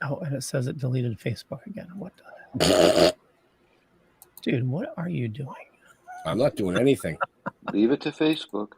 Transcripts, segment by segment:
Oh, and it says it deleted Facebook again. What the Dude, what are you doing? I'm not doing anything. Leave it to Facebook.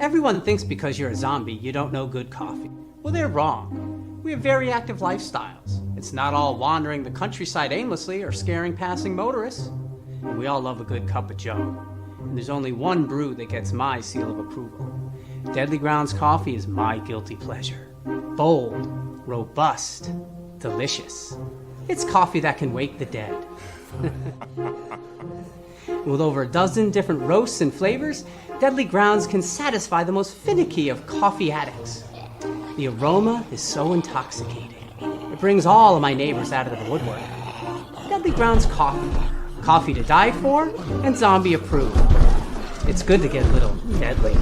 Everyone thinks because you're a zombie, you don't know good coffee. Well, they're wrong. We have very active lifestyles. It's not all wandering the countryside aimlessly or scaring passing motorists. And we all love a good cup of joe. And there's only one brew that gets my seal of approval. Deadly Grounds coffee is my guilty pleasure. Bold, robust, delicious. It's coffee that can wake the dead. With over a dozen different roasts and flavors, Deadly Grounds can satisfy the most finicky of coffee addicts. The aroma is so intoxicating. It brings all of my neighbors out of the woodwork. Deadly Grounds coffee. Coffee to die for and zombie approved. It's good to get a little deadly.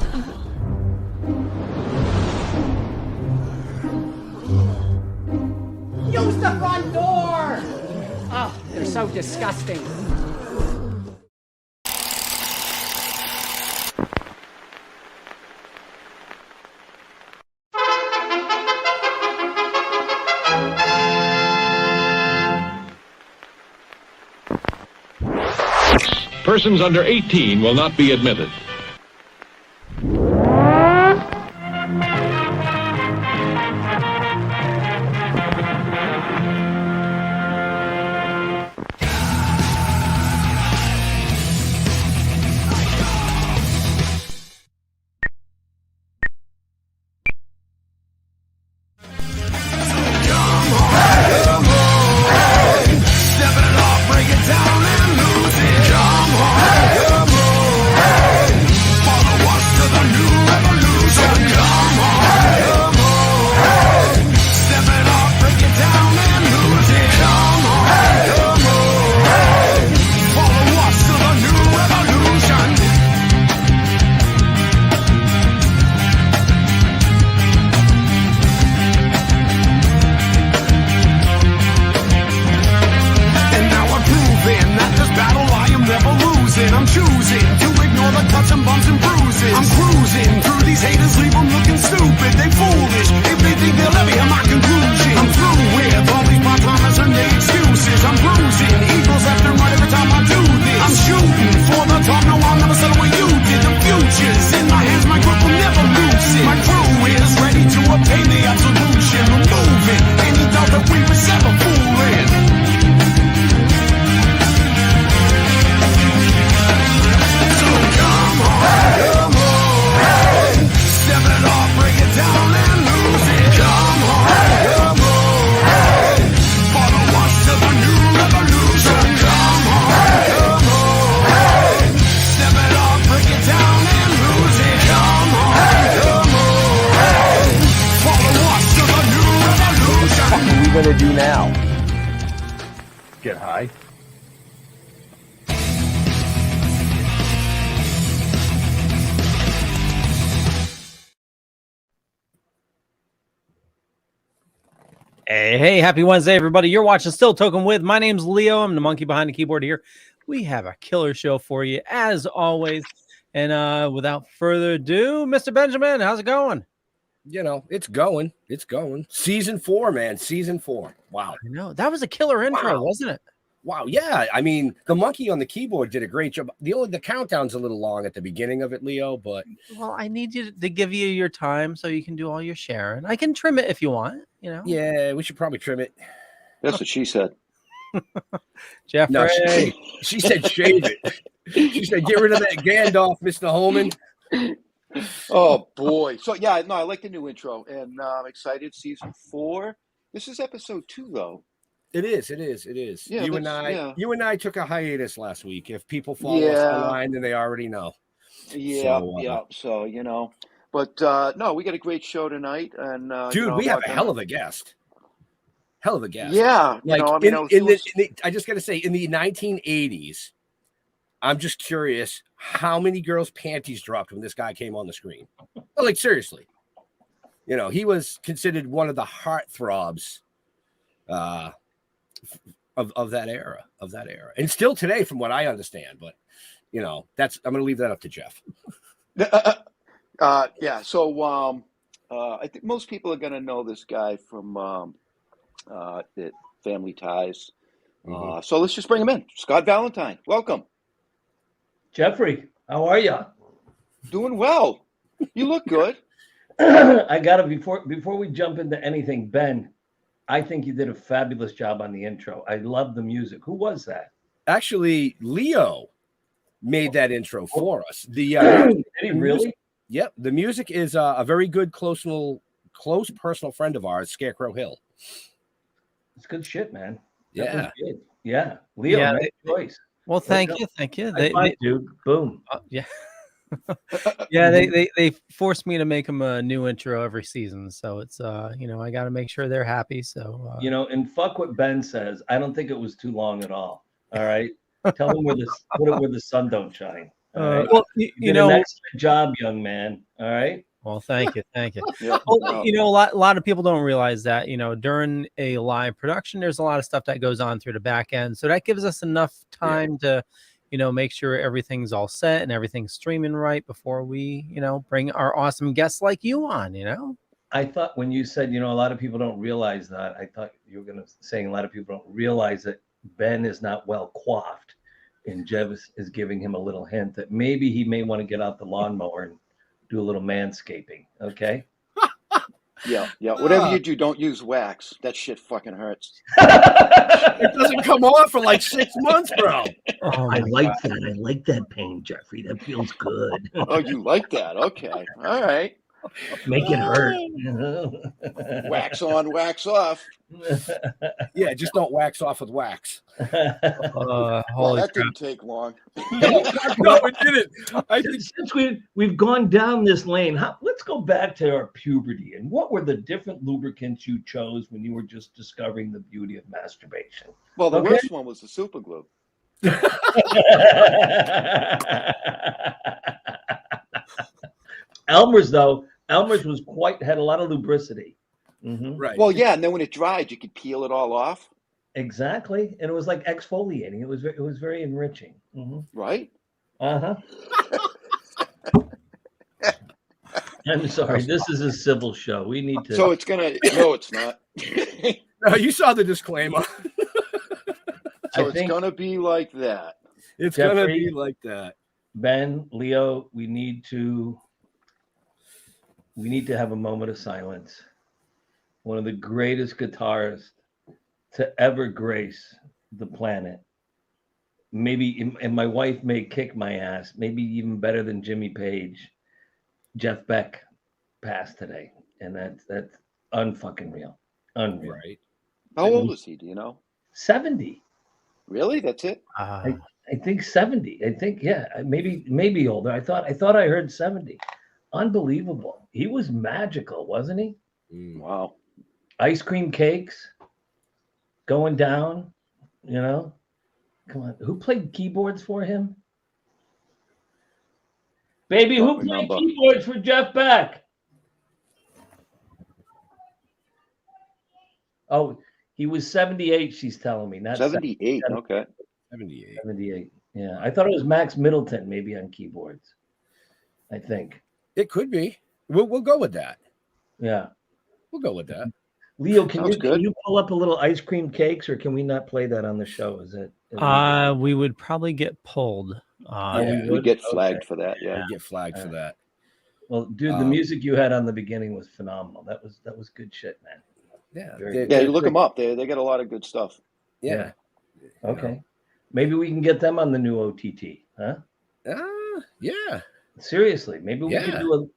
Use the front door! Oh, they're so disgusting. Persons under 18 will not be admitted. Hey, happy Wednesday, everybody. You're watching Still Toking with. My name's Leo. I'm the monkey behind the keyboard here. We have a killer show for you, as always. And without further ado, Mr. Benjamin, how's it going? You know, it's going. It's going. Season 4, man. Season 4. Wow. I know. That was a killer intro, wasn't it? Wow. Yeah. I mean, the monkey on the keyboard did a great job. The countdown's a little long at the beginning of it, Leo, but well, I need you to give you your time so you can do all your sharing. I can trim it if you want, you know. Yeah, we should probably trim it. That's what she said. Jeffrey. No, she said shave it. She said get rid of that Gandalf, Mr. Holman. Oh boy. So yeah, no, I like the new intro, and I'm excited. Season 4. This is episode 2, though. It is. Yeah, you and I took a hiatus last week. If people follow us online, then they already know. Yeah, So you know, but no, we got a great show tonight, and dude, we have a hell of a guest. Yeah, like I just got to say, in the 1980s, I'm just curious how many girls' panties dropped when this guy came on the screen. Like seriously, you know, he was considered one of the heartthrobs of that era, and still today, from what I understand. But you know, I'm going to leave that up to Jeff. Yeah. So I think most people are going to know this guy from the Family Ties. So let's just bring him in. Scott Valentine, welcome. Jeffrey, how are you? Doing well. You look good. I got to before we jump into anything, Ben, I think you did a fabulous job on the intro. I love the music. Who was that? Actually, Leo made that intro for us. The did he really? Music, yep. The music is a very good close personal friend of ours, Scarecrow Hill. It's good shit, man. Yeah. Yeah. Leo, nice choice. Well, thank you. Dude, boom. Yeah. Yeah, they forced me to make them a new intro every season, so it's you know, I got to make sure they're happy. So you know, and fuck what Ben says. I don't think it was too long at all. All right, tell him put it where the sun don't shine. All right? Well, you know, an excellent job, young man. All right. Well, thank you. Yeah, well, you know, a lot of people don't realize that, you know, during a live production, there's a lot of stuff that goes on through the back end. So that gives us enough time to, you know, make sure everything's all set and everything's streaming right before we, you know, bring our awesome guests like you on, you know. I thought when you said, you know, a lot of people don't realize that, I thought you were going to say a lot of people don't realize that Ben is not well coiffed, and Jeff is giving him a little hint that maybe he may want to get out the lawnmower and do a little manscaping. Okay. Yeah. Whatever you do, don't use wax. That shit fucking hurts. It doesn't come off for like 6 months, bro. Oh, I like that. I like that pain, Jeffrey. That feels good. Oh, you like that? Okay. All right. Make it hurt. Wax on, wax off. Yeah, just don't wax off with wax. Well, that didn't take long. No, it didn't. I think Since we've gone down this lane, let's go back to our puberty. And what were the different lubricants you chose when you were just discovering the beauty of masturbation? Well, the worst one was the super glue. Elmer's was had a lot of lubricity. Mm-hmm. Right. Well, yeah, and then when it dried, you could peel it all off. Exactly, and it was like exfoliating. It was very enriching. Mm-hmm. Right. I'm sorry. This is a civil show. We need to. So it's gonna. No, it's not. No, you saw the disclaimer. So it's gonna be like that. It's Jeffrey, gonna be like that. Ben, Leo, we need to have a moment of silence. One of the greatest guitarists to ever grace the planet. Maybe, and my wife may kick my ass, maybe even better than Jimmy Page. Jeff Beck passed today, and that's unfucking real. Unreal. Right. How old is he? Do you know? 70. Really? That's it? I think 70. I think, yeah, maybe older. I thought I heard 70. Unbelievable. He was magical, wasn't he? Wow. Ice cream cakes going down, you know. Come on. Who played keyboards for him? Baby, who played keyboards for Jeff Beck? Oh, he was 78, she's telling me. Not 78. Okay. 78. 78. Yeah. I thought it was Max Middleton maybe on keyboards. I think. It could be. We'll go with that. Yeah. We'll go with that. Leo, can Sounds good. you pull up a little ice cream cakes, or can we not play that on the show? Is it? We would probably get pulled. We get flagged for that. Yeah. We get flagged for that. Well, dude, the music you had on the beginning was phenomenal. That was good shit, man. Yeah. Yeah. You look them up. They got a lot of good stuff. Yeah. Okay. Maybe we can get them on the new OTT, huh? Yeah. Seriously, maybe we can do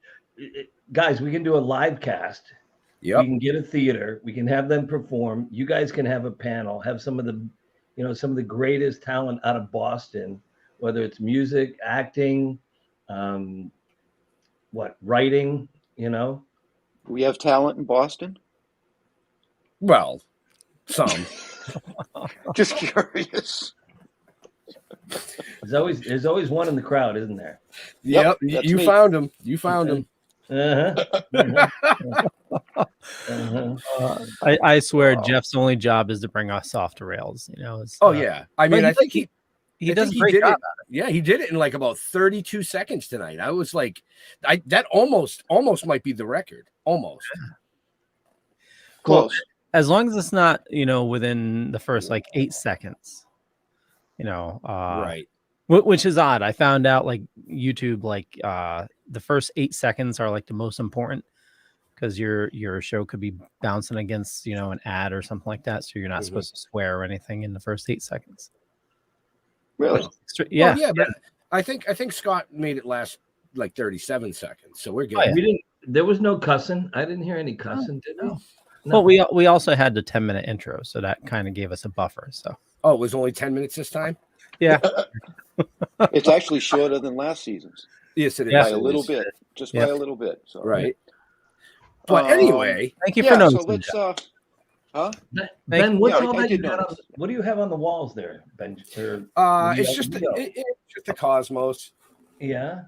guys, we can do a live cast. Yep. We can get a theater. We can have them perform. You guys can have a panel, have some of the greatest talent out of Boston, whether it's music, acting, writing, We have talent in Boston. Well, some. Just curious. There's always one in the crowd, isn't there? Yep. That's You me. found him. You found him. I swear, Jeff's only job is to bring us off the rails. Yeah. I mean, I think he does a he great did job. it. Yeah, he did it in like about 32 seconds tonight. I was like, that almost might be the record. Almost. Close. As long as it's not, within the first like 8 seconds, Right. Which is odd. I found out like YouTube, like the first 8 seconds are like the most important because your show could be bouncing against, an ad or something like that. So you're not supposed to swear or anything in the first 8 seconds. Really? Yeah. Well, yeah, but I think Scott made it last like 37 seconds. So we're good. Oh, yeah. There was no cussing. I didn't hear any cussing, did we? No. Well, we also had the 10-minute intro, so that kind of gave us a buffer. So. Oh, it was only 10 minutes this time? Yeah. It's actually shorter than last season's. Yes, it is. By a little bit. Just by Yeah. a little bit. So Right. But anyway. Thank you for noticing. So let's Ben, what's Yeah, all I that you did got notice. what do you have on the walls there, Ben? It's just the Cosmos. Yeah.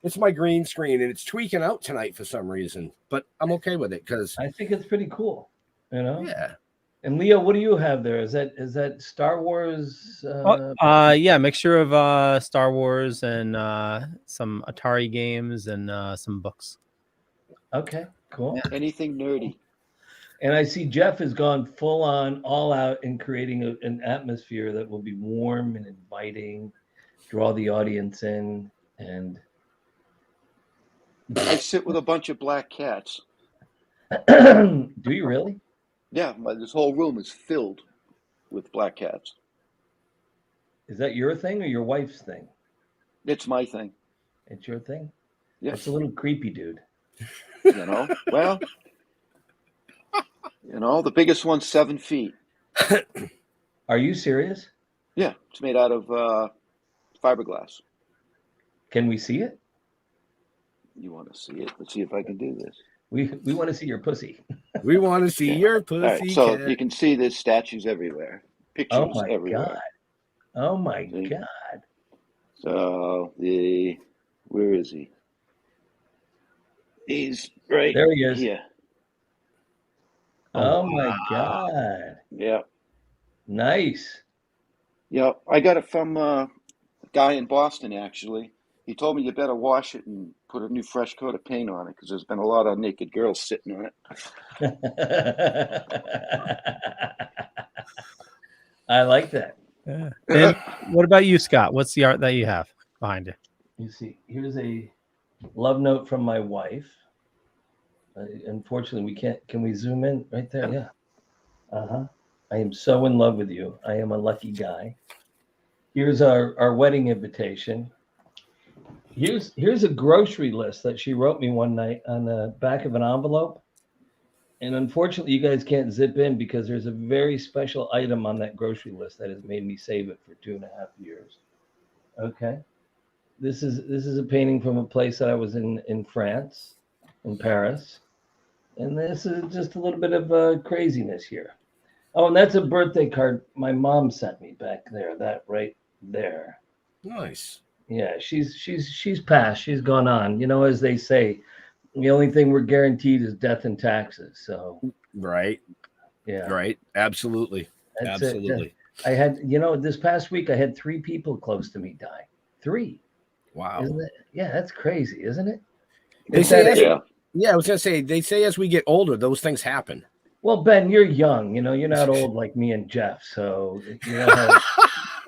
It's my green screen, and it's tweaking out tonight for some reason. But I'm okay with it because I think it's pretty cool. yeah. And Leo, what do you have there? Is that Star Wars? Mixture of Star Wars and some Atari games and some books. Okay, cool. anything nerdy. And I see Jeff has gone full on, all out in creating an atmosphere that will be warm and inviting, draw the audience in, and I sit with a bunch of black cats. do you really? Yeah, this whole room is filled with black cats. Is that your thing or your wife's thing? It's my thing. It's your thing? Yeah. It's a little creepy, dude. Well, the biggest one's 7 feet. Are you serious? Yeah, it's made out of fiberglass. Can we see it? You want to see it? Let's see if I can do this. We want to see your pussy. We want to see your pussy. All right, so you can see there's statues everywhere, pictures Oh my everywhere. god! Oh my See? god! So where is he? He's right There he is. here. Oh my god! Yeah, Nice. yeah. I got it from a guy in Boston actually. He told me you better wash it and put a new fresh coat of paint on it because there's been a lot of naked girls sitting on it. I like that. Yeah. And what about you, Scott? What's the art that you have behind you? You see, here's a love note from my wife. Unfortunately, we can't. Can we zoom in right there? Yeah. I am so in love with you. I am a lucky guy. Here's our wedding invitation. Here's a grocery list that she wrote me one night on the back of an envelope. And unfortunately, you guys can't zip in because there's a very special item on that grocery list that has made me save it for 2.5 years. Okay. This is a painting from a place that I was in France, in Paris. And this is just a little bit of craziness here. Oh, and that's a birthday card my mom sent me back there, that right there. Nice. Yeah, she's passed. She's gone on. As they say, the only thing we're guaranteed is death and taxes. So Right. yeah, Right. Absolutely. that's it. Absolutely. I had, this past week I had 3 people close to me die. 3. Wow. Isn't it? Yeah, that's crazy, isn't it? They It's say that as, age. yeah, I was gonna say they say as we get older, those things happen. Well, Ben, you're young. You're not old like me and Jeff. So you know how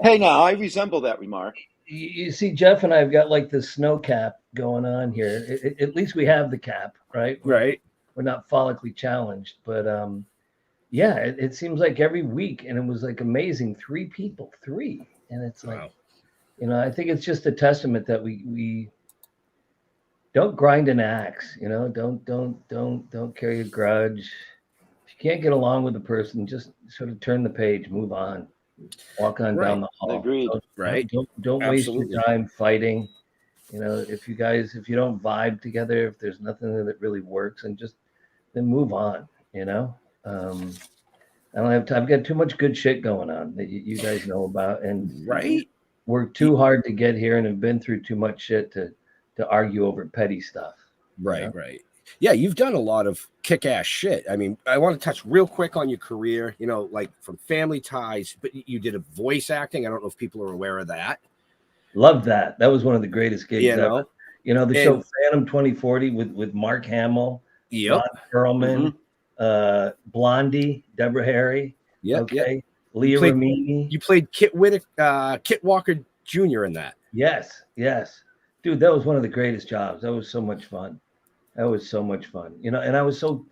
Hey, now I resemble that remark. you see, Jeff and I have got like the snow cap going on here. At least we have the cap, right? Right. We're not follically challenged, but yeah, it seems like every week, and it was like amazing. 3 people, 3, and it's like, Wow. I think it's just a testament that we don't grind an axe. Don't carry a grudge. If you can't get along with the person, just sort of turn the page, move on, walk on down the hall. Agreed. Don't waste Absolutely. your time fighting. If you don't vibe together, if there's nothing that really works, and just then move on. I don't have time. I've got too much good shit going on that you guys know about, and Right. worked too hard to get here, and have been through too much shit to argue over petty stuff. Right. Yeah, you've done a lot of kick-ass shit. I mean, I want to touch real quick on your career, like from Family Ties, but you did a voice acting. I don't know if people are aware of that. Loved that. That was one of the greatest gigs ever. The show And- Phantom 2040 with Mark Hamill, Yep. Ron Perlman, Blondie, Deborah Harry. Yep. Okay. Leah Remini. You played Kit Walker Jr. in that. Yes. Dude, that was one of the greatest jobs. That was so much fun. And I was so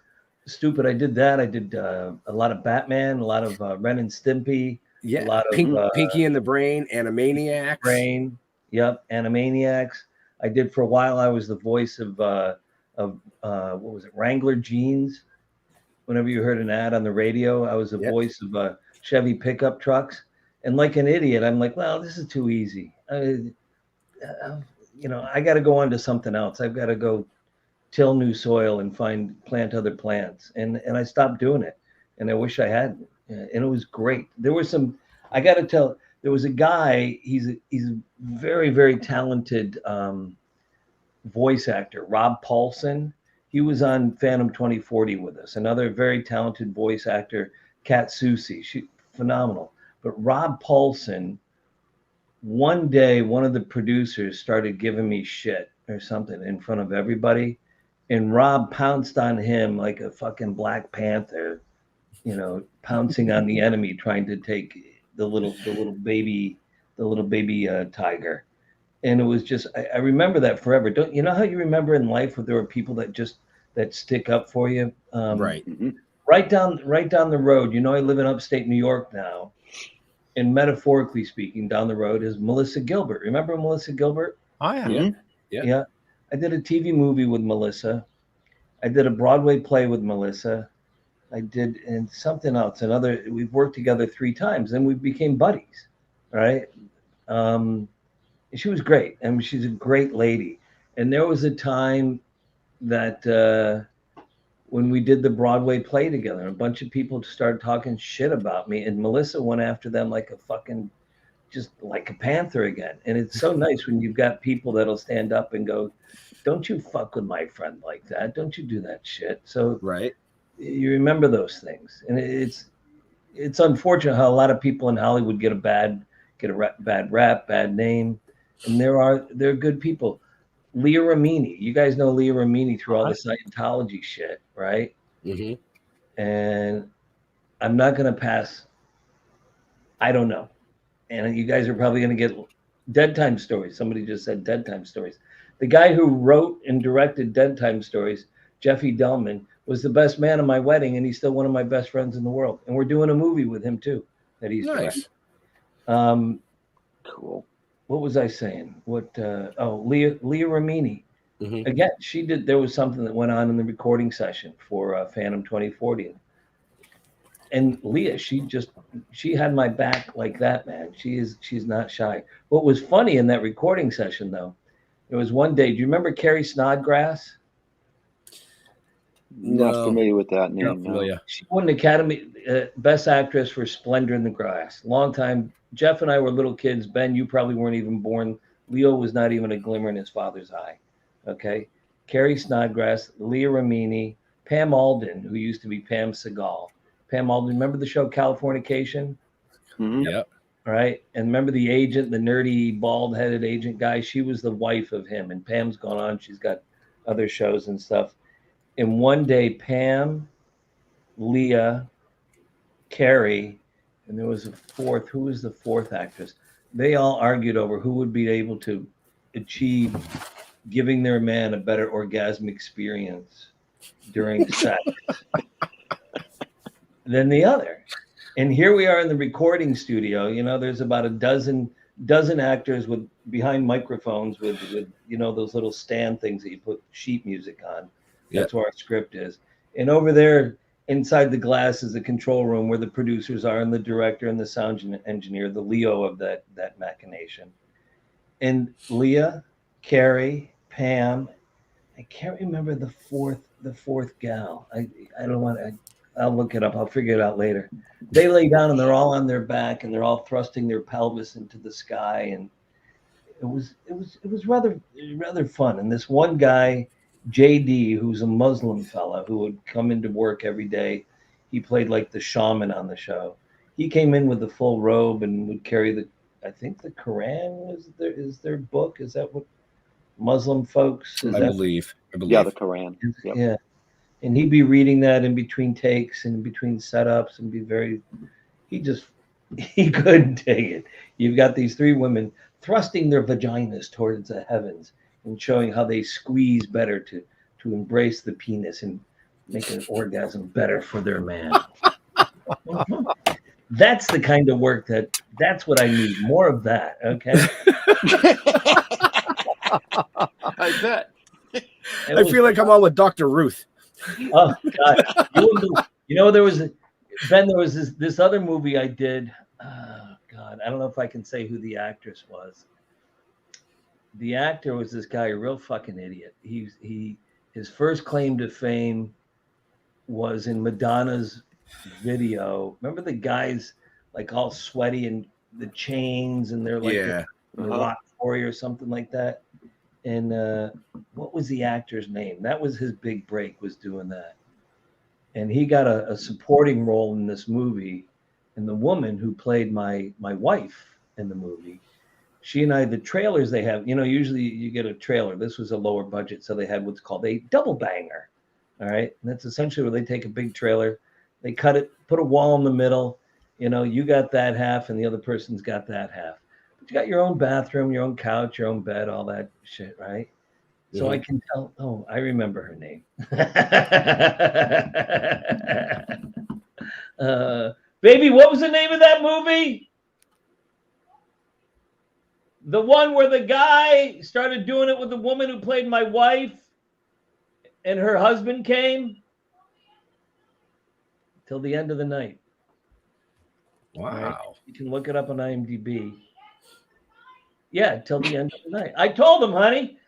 stupid. I did that. I did a lot of Batman, a lot of Ren and Stimpy. Yeah. A lot of Pinky and the Brain, Animaniacs. Yep, Animaniacs. I did for a while. I was the voice of what was it, Wrangler jeans. Whenever you heard an ad on the radio, I was the voice of Chevy pickup trucks. And like an idiot, I'm like, well, this is too easy. I got to go on to something else. I've got to go till new soil and plant other plants. And I stopped doing it. And I wish I hadn't. And it was great. There was I got to tell, there was a guy, he's a very, very talented voice actor, Rob Paulson. He was on Phantom 2040 with us. Another very talented voice actor, Kat Susi. She phenomenal. But Rob Paulson, one day, one of the producers started giving me shit or something in front of everybody. And Rob pounced on him like a fucking Black Panther, pouncing on the enemy, trying to take the little baby tiger. And it was just, I remember that forever. Don't you know how you remember in life where there were people that stick up for you? Right. Right down the road. I live in upstate New York now. And metaphorically speaking, down the road is Melissa Gilbert. Remember Melissa Gilbert? Oh yeah. Yeah. I did a TV movie with Melissa. I did a Broadway play with Melissa. I did and something else. We've worked together 3 times, and we became buddies, right? She was great. I mean, she's a great lady. And there was a time that when we did the Broadway play together, a bunch of people started talking shit about me, and Melissa went after them like just like a panther again. And it's so nice when you've got people that'll stand up and go, don't you fuck with my friend like that. Don't you do that shit. So right. You remember those things. And it's unfortunate how a lot of people in Hollywood get a bad rap, bad name. And they're good people. Leah Remini. You guys know Leah Remini through all the Scientology shit, right? Mm-hmm. And I'm not going to pass. I don't know. And you guys are probably going to get Dead Time Stories. Somebody just said Dead Time Stories. The guy who wrote and directed Dead Time Stories, Jeffy Delman, was the best man at my wedding, and he's still one of my best friends in the world. And we're doing a movie with him too that he's directing. Cool. What was I saying? Leah Remini. Mm-hmm. Again, there was something that went on in the recording session for Phantom 2040. And Leah, she had my back like that, man. She's not shy. What was funny in that recording session, though, there was one day, do you remember Carrie Snodgrass? Not familiar with that name. Not familiar. No. She won an Academy Best Actress for Splendor in the Grass. Long time. Jeff and I were little kids. Ben, you probably weren't even born. Leo was not even a glimmer in his father's eye. Okay. Carrie Snodgrass, Leah Remini, Pam Alden, who used to be Pam Segal. Pam Alden, remember the show Californication? Mm-hmm. Yep. All right. And remember the agent, the nerdy, bald-headed agent guy? She was the wife of him. And Pam's gone on. She's got other shows and stuff. And one day, Pam, Leah, Carrie, and there was a fourth. Who was the fourth actress? They all argued over who would be able to achieve giving their man a better orgasm experience during sex than the other. And here we are in the recording studio. You know, there's about a dozen actors with behind microphones with those little stand things that you put sheet music on. That's where our script is. And over there inside the glass is the control room where the producers are and the director and the sound engineer, the Leo of that machination. And Leah, Carrie, Pam, I can't remember the fourth gal. I don't want to. I'll look it up. I'll figure it out later. They lay down and they're all on their back and they're all thrusting their pelvis into the sky, and it was rather fun. And this one guy, JD, who's a Muslim fella who would come into work every day, he played like the shaman on the show. He came in with the full robe and would carry I think the Quran is their book. Is that what Muslim folks? I believe. Yeah, the Quran. Yep. Yeah. And he'd be reading that in between takes and in between setups and he couldn't take it. You've got these three women thrusting their vaginas towards the heavens and showing how they squeeze better to embrace the penis and make an orgasm better for their man. That's the kind of work that's what I need. More of that. Okay. I bet. I feel like I'm on with Dr. Ruth. Oh God! There was this other movie I did. Oh God, I don't know if I can say who the actress was. The actor was this guy, a real fucking idiot. His first claim to fame was in Madonna's video. Remember the guys like all sweaty and the chains, and they're like a rock quarry or something like that. And what was the actor's name? That was his big break, was doing that. And he got a supporting role in this movie. And the woman who played my wife in the movie, she and I, the trailers they have, usually you get a trailer. This was a lower budget, so they had what's called a double banger. All right. And that's essentially where they take a big trailer, they cut it, put a wall in the middle. You got that half and the other person's got that half. You got your own bathroom, your own couch, your own bed, all that shit, right? So I can tell. Oh, I remember her name. Baby, what was the name of that movie? The one where the guy started doing it with the woman who played my wife and her husband came? Till the End of the Night. Wow. Right? You can look it up on IMDb. Yeah, till the end of the night. I told him, honey,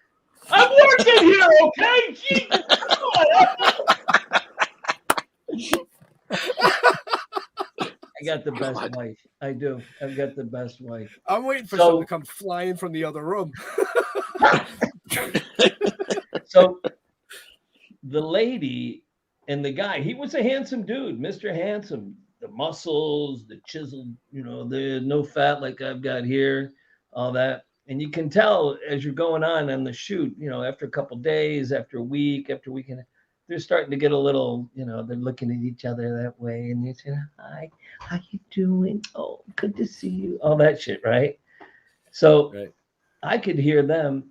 I'm working here, okay? Jesus, I got the best wife. I do. I've got the best wife. I'm waiting for someone to come flying from the other room. So the lady and the guy, he was a handsome dude, Mr. Handsome. The muscles, the chiseled, the no fat like I've got here. All that. And you can tell as you're going on the shoot, after a couple of days, after a week, they're starting to get a little, they're looking at each other that way. And they say, hi, how you doing? Oh, good to see you. All that shit, right? So I could hear them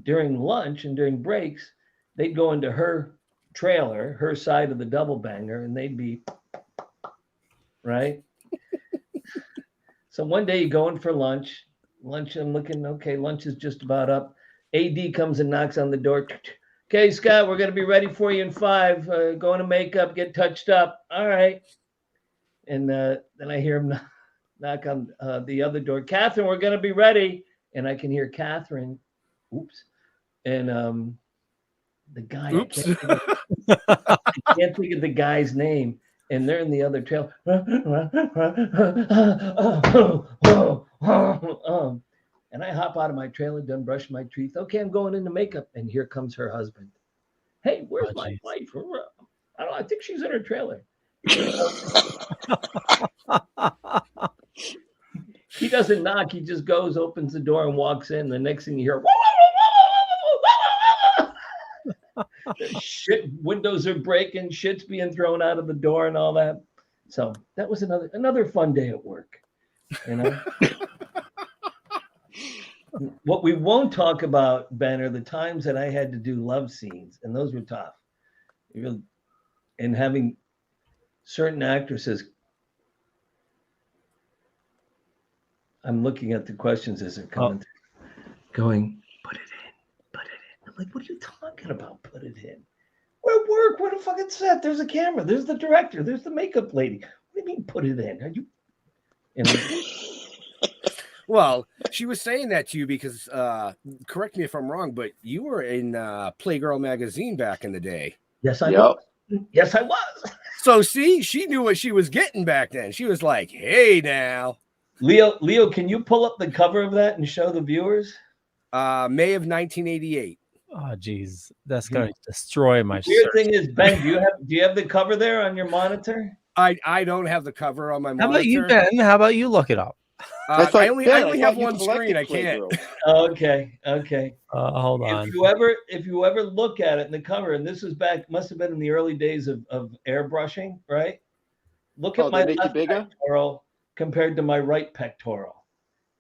during lunch and during breaks. They'd go into her trailer, her side of the double banger, and they'd be, right? So one day you go in for lunch, I'm looking, okay, lunch is just about up. AD comes and knocks on the door. Okay, Scott, we're going to be ready for you in 5. Go into makeup, get touched up. All right. And then I hear him knock on the other door. Catherine, we're going to be ready. And I can hear Catherine. Oops. And the guy, I can't think of the guy's name. And they're in the other trail. And I hop out of my trailer, done brushing my teeth. Okay, I'm going into makeup. And here comes her husband. Hey, where's my wife? I think she's in her trailer. He doesn't knock. He just goes, opens the door, and walks in. The next thing you hear, shit, windows are breaking, shit's being thrown out of the door, and all that. So that was another fun day at work. You know. What we won't talk about, Ben, are the times that I had to do love scenes, and those were tough. And having certain actresses, I'm looking at the questions as they're coming through, going, put it in, put it in. I'm like, what are you talking about, put it in? We're at work, we're at a fucking set. There's a camera, there's the director, there's the makeup lady. What do you mean, put it in? Are you know? Well, she was saying that to you because, correct me if I'm wrong, but you were in Playgirl magazine back in the day. Yes, I was. Yes, I was. So, see, she knew what she was getting back then. She was like, hey, now. Leo, can you pull up the cover of that and show the viewers? May of 1988. Oh, geez. That's going to destroy my Weird search. thing is, Ben, do you have the cover there on your monitor? I don't have the cover on my monitor. How about you, Ben? How about you look it up? I only have one screen. I can't. Okay. Hold on. If you ever look at it in the cover, and this was must have been in the early days of airbrushing, right? Look at my left pectoral compared to my right pectoral.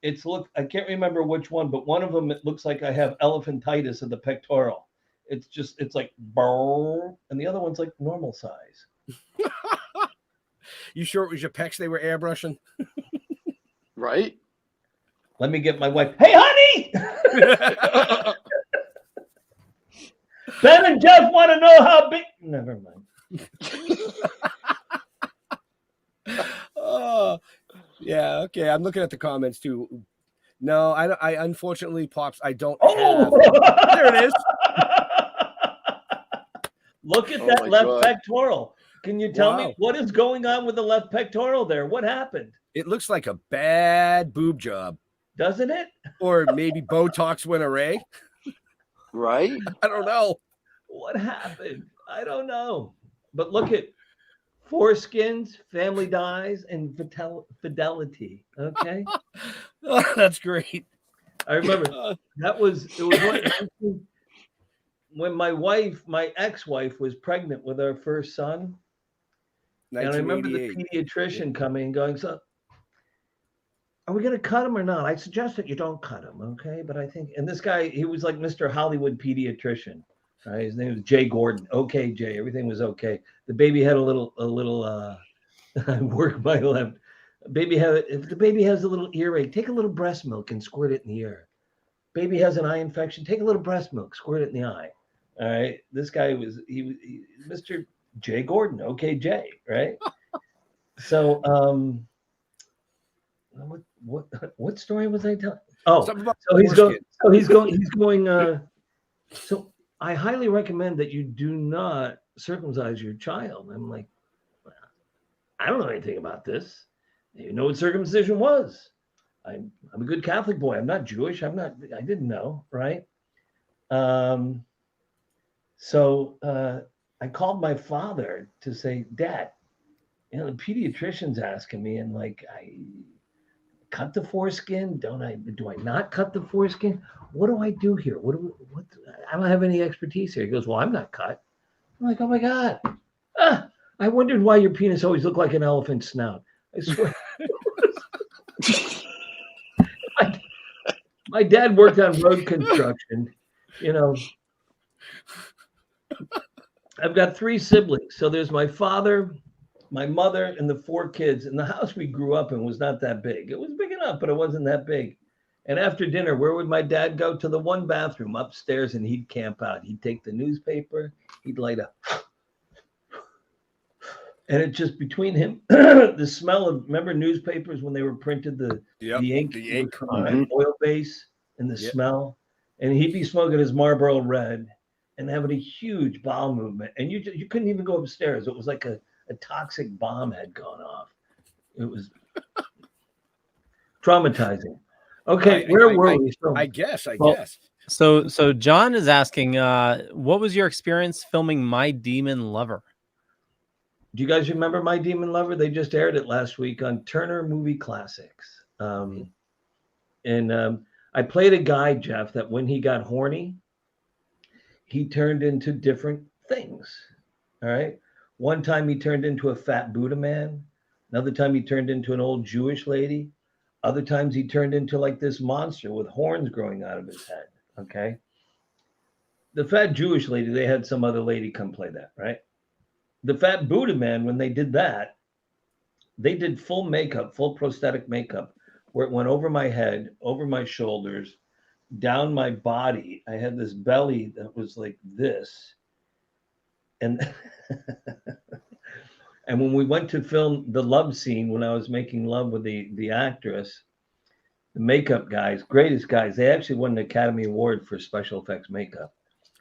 I can't remember which one, but one of them, it looks like I have elephantitis of the pectoral. It's like, and the other one's like normal size. You sure it was your pecs they were airbrushing? Right? Let me get my wife. Hey, honey! Ben and Jeff want to know how big. Never mind. Oh, yeah. Okay. I'm looking at the comments too. No, I unfortunately, Pops, I don't have. There it is. Look at that left pectoral. Can you tell me what is going on with the left pectoral there? What happened? It looks like a bad boob job. Doesn't it? Or maybe Botox went away. Right? I don't know. What happened? I don't know. But look at foreskins, family dies, and fidelity. Okay? Oh, that's great. I remember it was when my ex-wife was pregnant with our first son. And I remember the pediatrician coming and going, so are we going to cut him or not? I suggest that you don't cut him, okay? But I think, and this guy, he was like Mr. Hollywood pediatrician, right? His name was Jay Gordon. Okay, Jay, everything was okay. The baby had a little I work my left. If the baby has a little earache, take a little breast milk and squirt it in the ear. Baby has an eye infection, take a little breast milk, squirt it in the eye. All right. This guy was Mr. Jay Gordon. Okay, Jay, right? So what story was I telling? Oh, so he's going. So I highly recommend that you do not circumcise your child. I'm like, I don't know anything about this. You know what circumcision was? I'm a good Catholic boy. I'm not Jewish. I didn't know, right? So I called my father to say, Dad, you know, the pediatrician's asking me, and like, I cut the foreskin. Do I not cut the foreskin? What do I do here? I don't have any expertise here. He goes, well, I'm not cut. I'm like, oh my God. I wondered why your penis always looked like an elephant's snout. I swear. My dad worked on road construction. You know, I've got 3 siblings. So there's my father, my mother, and the 4 kids. And the house we grew up in was not that big. It was big enough, but it wasn't that big. And after dinner, where would my dad go? To the one bathroom upstairs, and he'd camp out. He'd take the newspaper. He'd light up. And it just between him, the smell of, remember newspapers when they were printed, the ink on oil base, and the smell. And he'd be smoking his Marlboro Red and having a huge bowel movement. And you couldn't even go upstairs. It was like a toxic bomb had gone off. It was traumatizing. Okay, where were we? I guess. So John is asking, what was your experience filming My Demon Lover? Do you guys remember My Demon Lover? They just aired it last week on Turner Movie Classics. And I played a guy, Jeff, that when he got horny, he turned into different things. All right. One time he turned into a fat Buddha man. Another time he turned into an old Jewish lady. Other times he turned into like this monster with horns growing out of his head. Okay. The fat Jewish lady, they had some other lady come play that, right? The fat Buddha man, when they did that, they did full makeup, full prosthetic makeup, where it went over my head, over my shoulders, down my body. I had this belly that was like this. And and when we went to film the love scene, when I was making love with the actress, the makeup guys, greatest guys, they actually won an Academy Award for special effects makeup.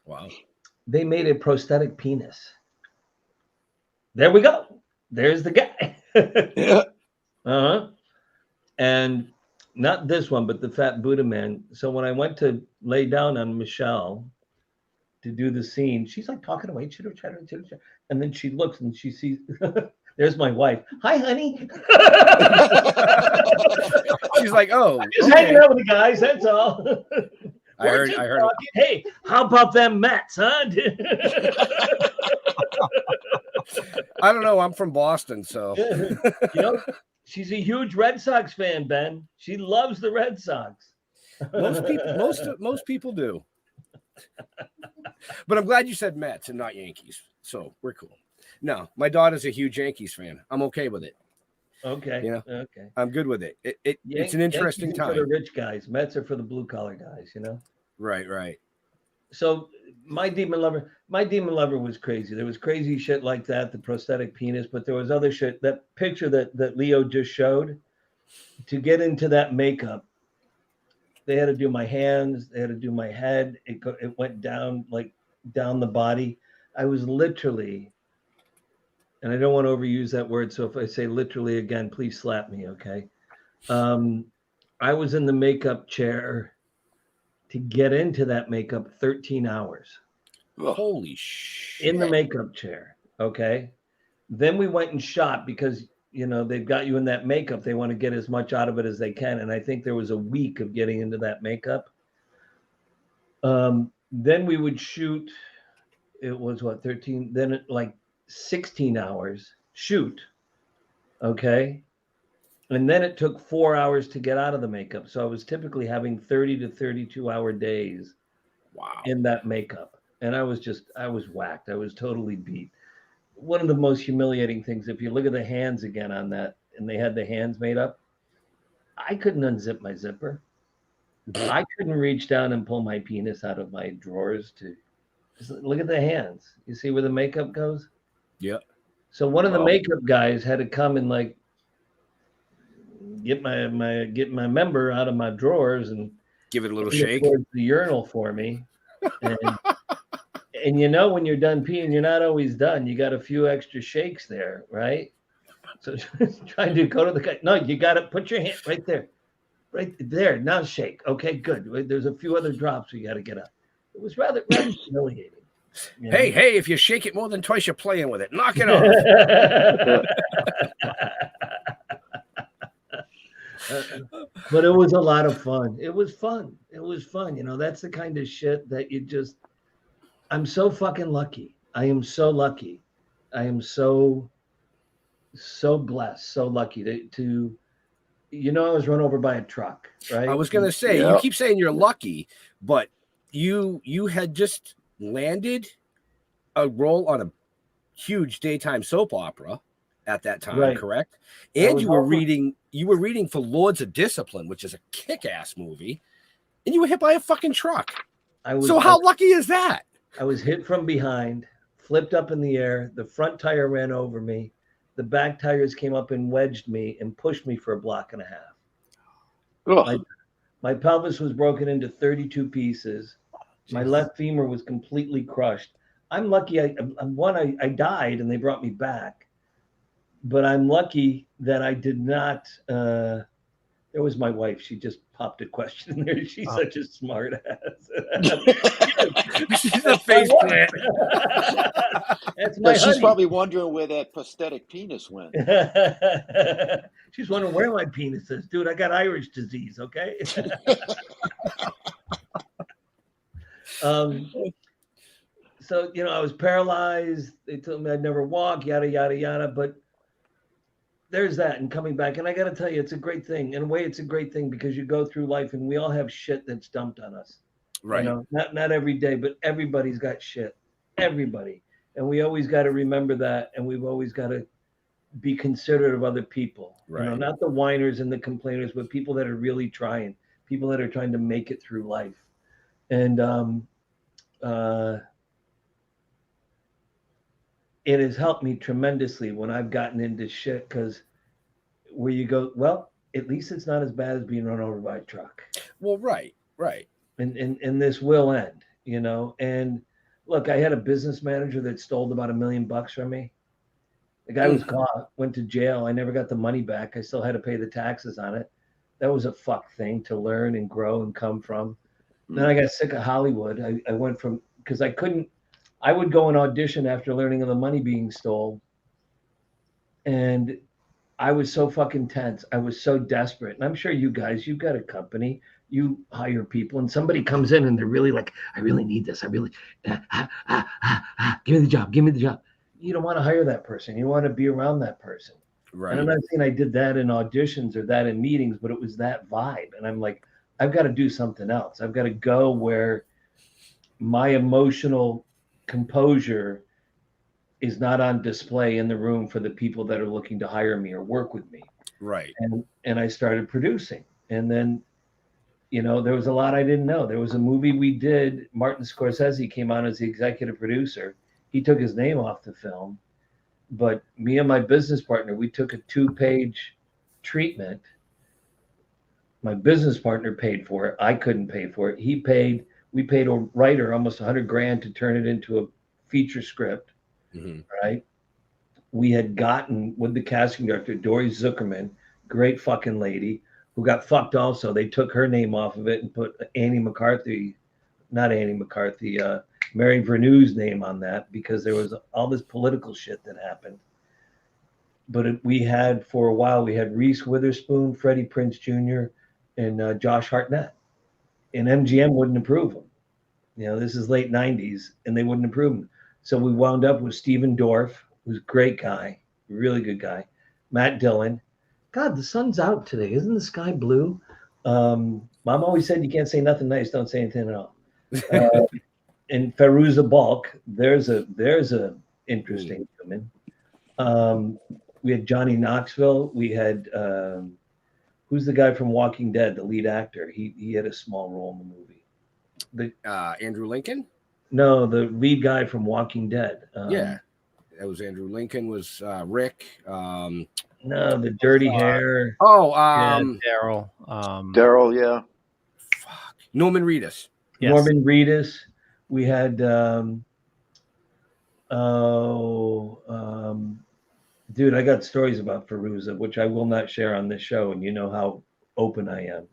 Wow. They made a prosthetic penis. There we go. There's the guy. Yeah. Uh-huh. And not this one, but the fat Buddha man. So when I went to lay down on Michelle to do the scene, she's like talking away, chitter chatter, chitter chatter. And then she looks and she sees, there's my wife. Hi, honey. She's like, oh, Just hanging out with the guys, that's all. I heard it. Hey, how about them Mets, huh? I don't know. I'm from Boston, so You know, she's a huge Red Sox fan, Ben. She loves the Red Sox. most people do. But I'm glad you said Mets and not Yankees, so we're cool. No, my daughter's a huge Yankees fan. I'm okay with it. Okay. You know, okay. I'm good with it. It's an interesting Yankees are time. for the rich guys. Mets are for the blue collar guys. You know. Right. So my demon lover was crazy. There was crazy shit like that, the prosthetic penis, but there was other shit. That picture that Leo just showed, to get into that makeup, they had to do my hands, they had to do my head. It went down down the body. I was literally, and I don't want to overuse that word, so if I say literally again, please slap me, okay? I was in the makeup chair to get into that makeup 13 hours. Holy shit. In the makeup chair, okay? Then we went and shot because, you know, they've got you in that makeup. They want to get as much out of it as they can. And I think there was a week of getting into that makeup. Then we would shoot, it was what, 13, then like 16 hours shoot, okay? And then it took 4 hours to get out of the makeup. So I was typically having 30 to 32 hour days in that makeup. And I was whacked. I was totally beat. One of the most humiliating things, if you look at the hands again on that, and they had the hands made up, I couldn't unzip my zipper. I couldn't reach down and pull my penis out of my drawers to look at the hands. You see where the makeup goes? Yeah. So one of the makeup guys had to come and like get my member out of my drawers and give it a little shake towards the urinal for me. And you know, when you're done peeing, you're not always done. You got a few extra shakes there, right? So trying to go to the guy. No, you got to put your hand right there. Right there. Now shake. Okay, good. There's a few other drops we got to get up. It was rather humiliating. You know? Hey, if you shake it more than twice, you're playing with it. Knock it off. But it was a lot of fun. It was fun. You know, that's the kind of shit that I'm so fucking lucky. I am so lucky. I am so blessed, so lucky to you know, I was run over by a truck, right? I was going to say, you keep saying you're lucky, but you had just landed a role on a huge daytime soap opera at that time, correct? And you were reading for Lords of Discipline, which is a kick-ass movie, and you were hit by a fucking truck. So how lucky is that? I was hit from behind, flipped up in the air. The front tire ran over me. The back tires came up and wedged me and pushed me for a block and a half. My pelvis was broken into 32 pieces. My left femur was completely crushed. I'm lucky. I died and they brought me back, but I'm lucky that I did not. There was my wife. She just popped a question in there. She's such a smart ass. She's a face plant. That's my She's honey. probably wondering where that prosthetic penis went. She's wondering where my penis is. Dude, I got Irish disease, okay? So, I was paralyzed. They told me I'd never walk, yada, yada, yada. But there's that and coming back. And I got to tell you, it's a great thing. In a way, it's a great thing because you go through life and we all have shit that's dumped on us. Right. Not every day, but everybody's got shit. Everybody. And we always got to remember that. And we've always got to be considerate of other people. Right. Not the whiners and the complainers, but people that are really trying, people that are trying to make it through life. And it has helped me tremendously when I've gotten into shit, because where you go, well, at least it's not as bad as being run over by a truck. Well, right. And this will end, And look, I had a business manager that stole about $1 million from me. The guy was caught, went to jail. I never got the money back. I still had to pay the taxes on it. That was a fuck thing to learn and grow and come from. Then I got sick of Hollywood. I went from, because I would go and audition after learning of the money being stole. And I was so fucking tense. I was so desperate. And I'm sure you guys, you've got a company, you hire people, and somebody comes in and they're really like, I really need this. I really, give me the job. Give me the job. You don't want to hire that person. You want to be around that person. Right. And I'm not saying I did that in auditions or that in meetings, but it was that vibe. And I'm like, I've got to do something else. I've got to go where my emotional composure is not on display in the room for the people that are looking to hire me or work with me. Right. And I started producing. And then, there was a lot I didn't know. There was a movie we did. Martin Scorsese came on as the executive producer. He took his name off the film. But me and my business partner, we took a 2-page treatment. My business partner paid for it. I couldn't pay for it. We paid a writer almost $100,000 to turn it into a feature script. Mm-hmm. Right. We had gotten with the casting director, Dory Zuckerman, great fucking lady, who got fucked also. They took her name off of it and put Mary Verneu's name on that because there was all this political shit that happened. But we had, for a while, we had Reese Witherspoon, Freddie Prinze Jr., and Josh Hartnett. And MGM wouldn't approve them. This is late 90s, and they wouldn't approve them. So we wound up with Stephen Dorff, who's a great guy, really good guy. Matt Dillon. God, the sun's out today. Isn't the sky blue? Mom always said you can't say nothing nice, don't say anything at all. And Fairuza Balk, there's a interesting woman. We had Johnny Knoxville. We had who's the guy from Walking Dead, the lead actor? He had a small role in the movie. Andrew Lincoln? No, the lead guy from Walking Dead. Yeah, that was Andrew Lincoln. Was Rick? No, the dirty hair. Daryl. Daryl, yeah. Fuck. Norman Reedus. Yes. Norman Reedus. We had dude, I got stories about Fairuza, which I will not share on this show, and you know how open I am.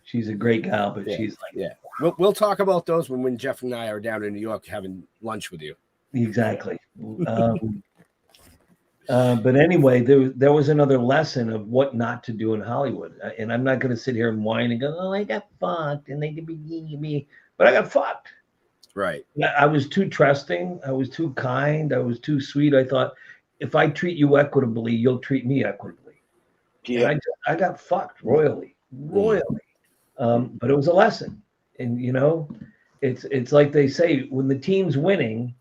She's a great gal, but she's like, We'll talk about those when Jeff and I are down in New York having lunch with you. Exactly. But anyway, there was another lesson of what not to do in Hollywood, and I'm not going to sit here and whine and go, "Oh, I got fucked," and they did me, but I got fucked. Right. I was too trusting. I was too kind. I was too sweet. I thought, if I treat you equitably, you'll treat me equitably. Yeah. And I got fucked royally. But it was a lesson. And, it's like they say, when the team's winning,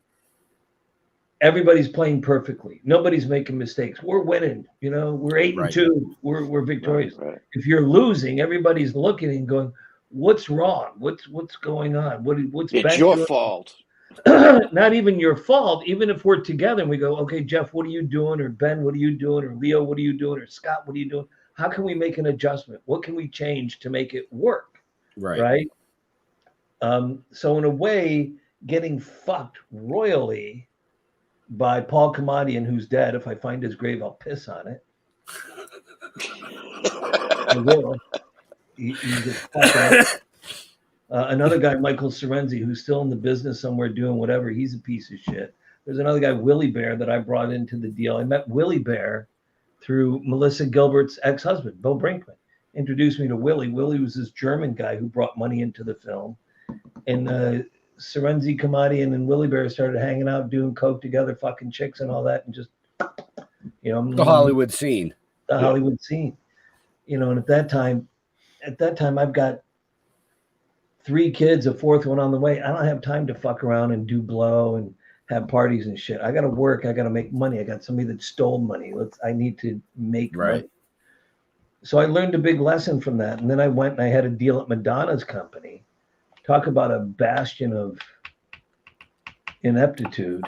everybody's playing perfectly. Nobody's making mistakes. We're winning. We're 8-2. We're victorious. Right. If you're losing, everybody's looking and going, what's wrong? What's going on? What's it's your fault. Not even your fault. Even if we're together and we go, okay, Jeff, what are you doing? Or Ben, what are you doing? Or Leo, what are you doing? Or Scott, what are you doing? How can we make an adjustment? What can we change to make it work? Right. So in a way, getting fucked royally by Paul Kamadian, who's dead. If I find his grave, I'll piss on it. I will. He gets fucked up. Another guy, Michael Sorenzi, who's still in the business somewhere doing whatever. He's a piece of shit. There's another guy, Willie Bear, that I brought into the deal. I met Willie Bear through Melissa Gilbert's ex-husband, Bill Brinkman. Introduced me to Willie. Willie was this German guy who brought money into the film. And Serenzi Kamadian and Willie Bear started hanging out, doing coke together, fucking chicks and all that, and just, The Hollywood scene. The Hollywood scene. And at that time, I've got 3 kids, a 4th one on the way. I don't have time to fuck around and do blow and have parties and shit. I got to work. I got to make money. I got somebody that stole money. I need to make money. So I learned a big lesson from that. And then I went and I had a deal at Madonna's company. Talk about a bastion of ineptitude.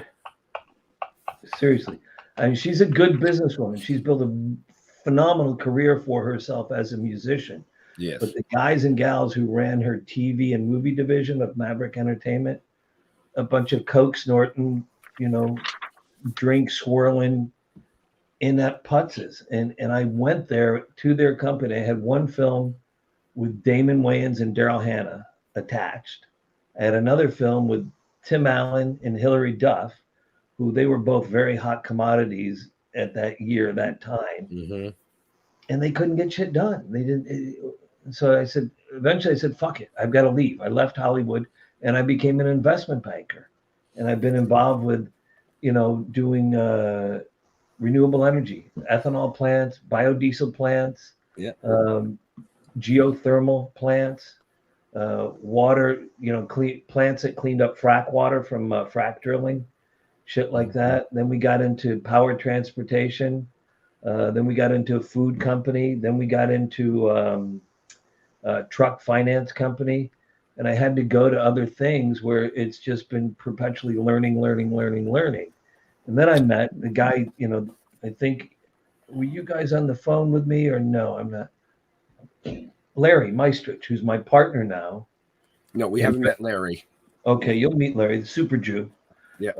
Seriously. I mean, she's a good businesswoman. She's built a phenomenal career for herself as a musician. Yes. But the guys and gals who ran her TV and movie division of Maverick Entertainment, a bunch of coke snorting, drink swirling, inept putzes. And I went there to their company. I had one film with Damon Wayans and Daryl Hannah attached. I had another film with Tim Allen and Hilary Duff, who they were both very hot commodities at that time. Mm-hmm. And they couldn't get shit done. They didn't. So eventually I said, fuck it. I've got to leave. I left Hollywood and I became an investment banker. And I've been involved with, doing renewable energy, ethanol plants, biodiesel plants, geothermal plants, water, plants that cleaned up frack water from frack drilling, shit like that. Then we got into power transportation. Then we got into a food company. Then we got into a truck finance company. And I had to go to other things where it's just been perpetually learning. And then I met the guy, I think, were you guys on the phone with me or no? I'm not. Larry Meistrich, who's my partner now. No, we haven't met Larry. Okay, you'll meet Larry, the super Jew. Yeah.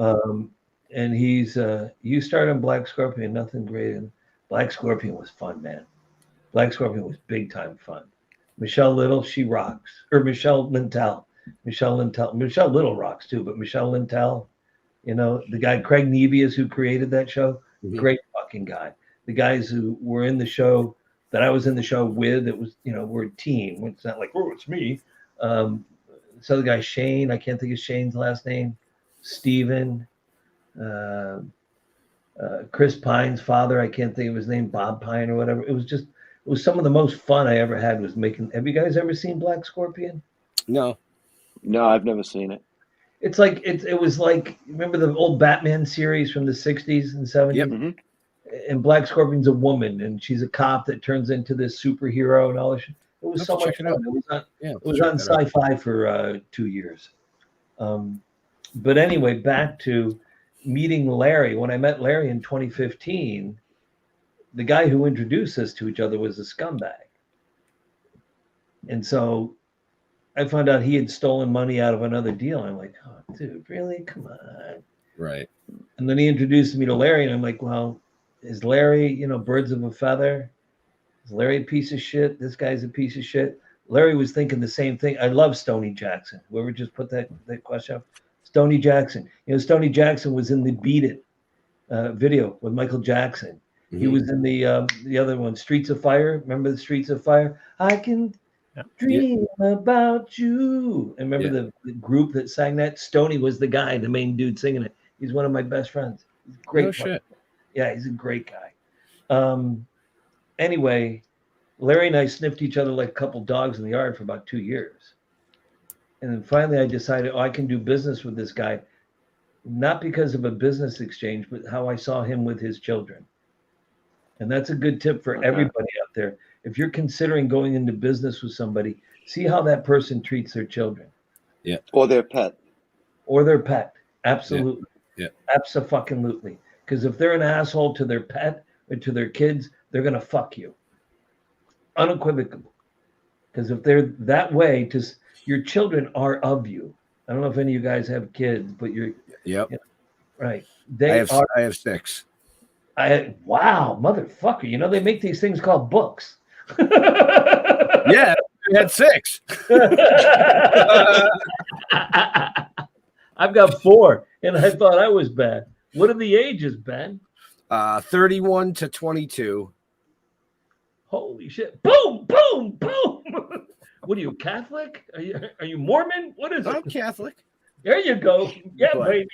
And he's, you started on Black Scorpion, nothing great. And Black Scorpion was fun, man. Black Scorpion was big time fun. Michelle Little, she rocks. Or Michelle Lintel. Michelle Little rocks too, but Michelle Lintel, the guy Craig Nevius who created that show, great fucking guy. The guys who were in the show that I was in the show with, it was, we're a team. It's not like, oh, it's me. So the guy Shane, I can't think of Shane's last name, Steven, Chris Pine's father, I can't think of his name, Bob Pine or whatever. It was some of the most fun I ever had was making. Have you guys ever seen Black Scorpion? No, I've never seen it. It's like it was like, remember the old Batman series from the 60s and 70s? Yep. Mm-hmm. And Black Scorpion's a woman and she's a cop that turns into this superhero and all that shit. It was so much fun. It was on Sci-Fi for 2 years. But anyway, back to meeting Larry. When I met Larry in 2015, the guy who introduced us to each other was a scumbag. And so I found out he had stolen money out of another deal. I'm like, oh, dude, really? Come on. Right. And then he introduced me to Larry, and I'm like, well, is Larry, birds of a feather? Is Larry a piece of shit? This guy's a piece of shit. Larry was thinking the same thing. I love Stoney Jackson. Whoever just put that question up. Stoney Jackson. Stoney Jackson was in the Beat It video with Michael Jackson. Mm-hmm. He was in the other one, Streets of Fire. Remember the Streets of Fire? I can dream about you. And remember the group that sang that? Stoney was the guy, the main dude singing it. He's one of my best friends. He's a great. No shit. Yeah, he's a great guy. Anyway, Larry and I sniffed each other like a couple dogs in the yard for about 2 years. And then finally I decided, I can do business with this guy, not because of a business exchange, but how I saw him with his children. And that's a good tip for everybody out there. If you're considering going into business with somebody, see how that person treats their children. Yeah. Or their pet. Absolutely. Yeah. Abso-fucking-lutely. Because if they're an asshole to their pet or to their kids, they're going to fuck you. Unequivocally. Because if they're that way, your children are of you. I don't know if any of you guys have kids, but you're... Yep. Right. I have 6. Wow, motherfucker. They make these things called books. Yeah, I had 6. I've got 4. And I thought I was bad. What are the ages, Ben? 31 to 22. Holy shit. Boom, boom, boom. What are you, Catholic? Are you Mormon? What is I'm it? Catholic. There you go. Yeah, But- baby.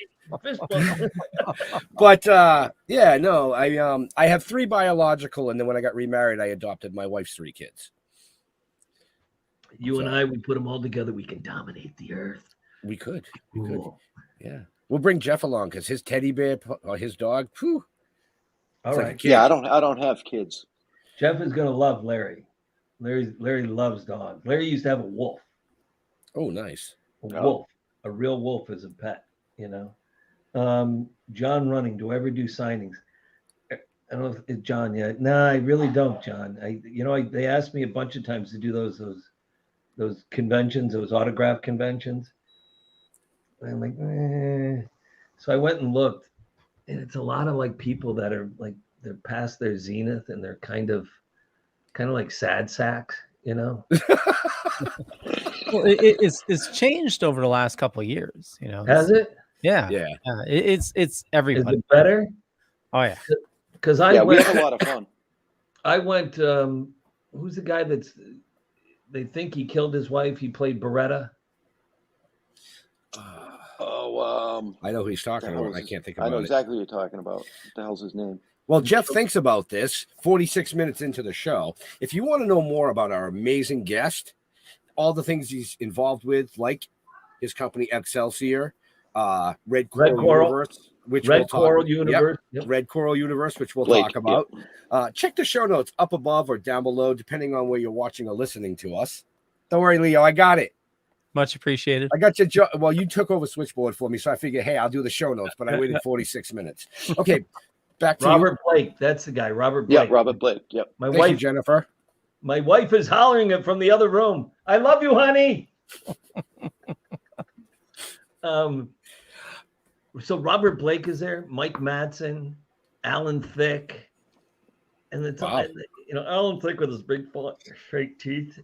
Fist bump. But yeah, no, I have 3 biological, and then when I got remarried, I adopted my wife's 3 kids. You and I, we put them all together. We can dominate the earth. We could. Cool. Yeah. We'll bring Jeff along because his teddy bear or his dog. Whew, All it's like a right. kid. Yeah, I don't have kids. Jeff is gonna love Larry. Larry loves dogs. Larry used to have a wolf. Oh, nice. Wolf, a real wolf as a pet, you know. John Running, do I ever do signings? I don't know if it's John yet. No, I really don't, John. They asked me a bunch of times to do those conventions, those autograph conventions. And I'm like, So I went and looked, and it's a lot of like people that are like they're past their zenith and they're kind of like sad sacks, you know. Well, it's changed over the last couple of years, you know. Has it? Yeah. Yeah. It's Is everybody. it better? Oh yeah. Because Yeah, we have a lot of fun. I went. Who's the guy they think he killed his wife? He played Beretta. I know who he's talking about. I can't think about it. I know exactly what you're talking about. What the hell's his name? Well, Jeff thinks about this 46 minutes into the show. If you want to know more about our amazing guest, all the things he's involved with, like his company Excelsior, Red Coral Universe, which Red we'll talk Coral about. Universe. Yep. Red Coral Universe, which we'll Blake, talk about. Check the show notes up above or down below, depending on where you're watching or listening to us. Don't worry, Leo, I got it. Much appreciated. I got your well, you took over Switchboard for me, so I figured, hey, I'll do the show notes, but I waited 46 minutes. Okay, back to Robert Blake. That's the guy, Robert Blake. Yeah, Robert Blake. Yep. My Thank wife, you, Jennifer. My wife is hollering it from the other room. I love you, honey. So Robert Blake is there, Mike Madsen, Alan Thicke, and it's Wow. Alan Thicke with his big straight teeth.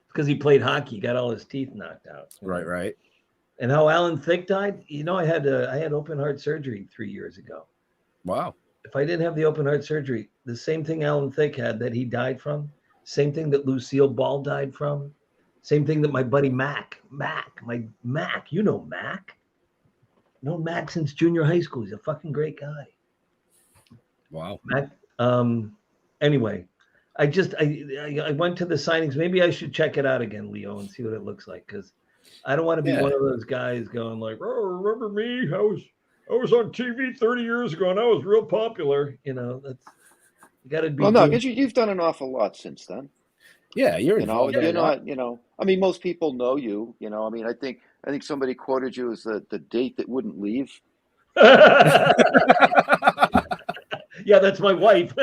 Because he played hockey, got all his teeth knocked out. Right. And how Alan Thicke died, I had open heart surgery 3 years ago. Wow. If I didn't have the open heart surgery, the same thing Alan Thicke had that he died from, same thing that Lucille Ball died from, same thing that my buddy Mac, you know Mac. Known Mac since junior high school. He's a fucking great guy. Wow. Mac. Anyway, I went to the signings. Maybe I should check it out again, Leo, and see what it looks like. Because I don't want to be one of those guys going like, "Oh, remember me? I was on TV 30 years ago, and I was real popular." You got to be. Well, no, because you've done an awful lot since then. Yeah, you're involved. involved. You're not. I mean, most people know you. I mean, I think somebody quoted you as the date that wouldn't leave. Yeah, that's my wife.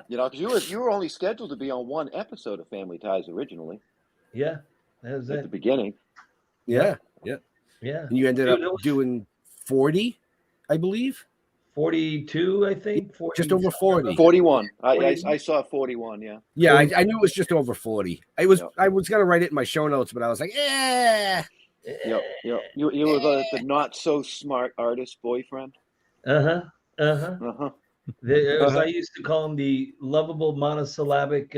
Because you were only scheduled to be on one episode of Family Ties originally. Yeah, that was at the beginning. Yeah. And you ended up doing 40, I believe. 42, I think. 40, just over 40. 41. I saw 41. Yeah. Yeah, I knew it was just over 40. I was gonna write it in my show notes, but I was like, Yep. You were the not so smart artist boyfriend. As I used to call him, the lovable monosyllabic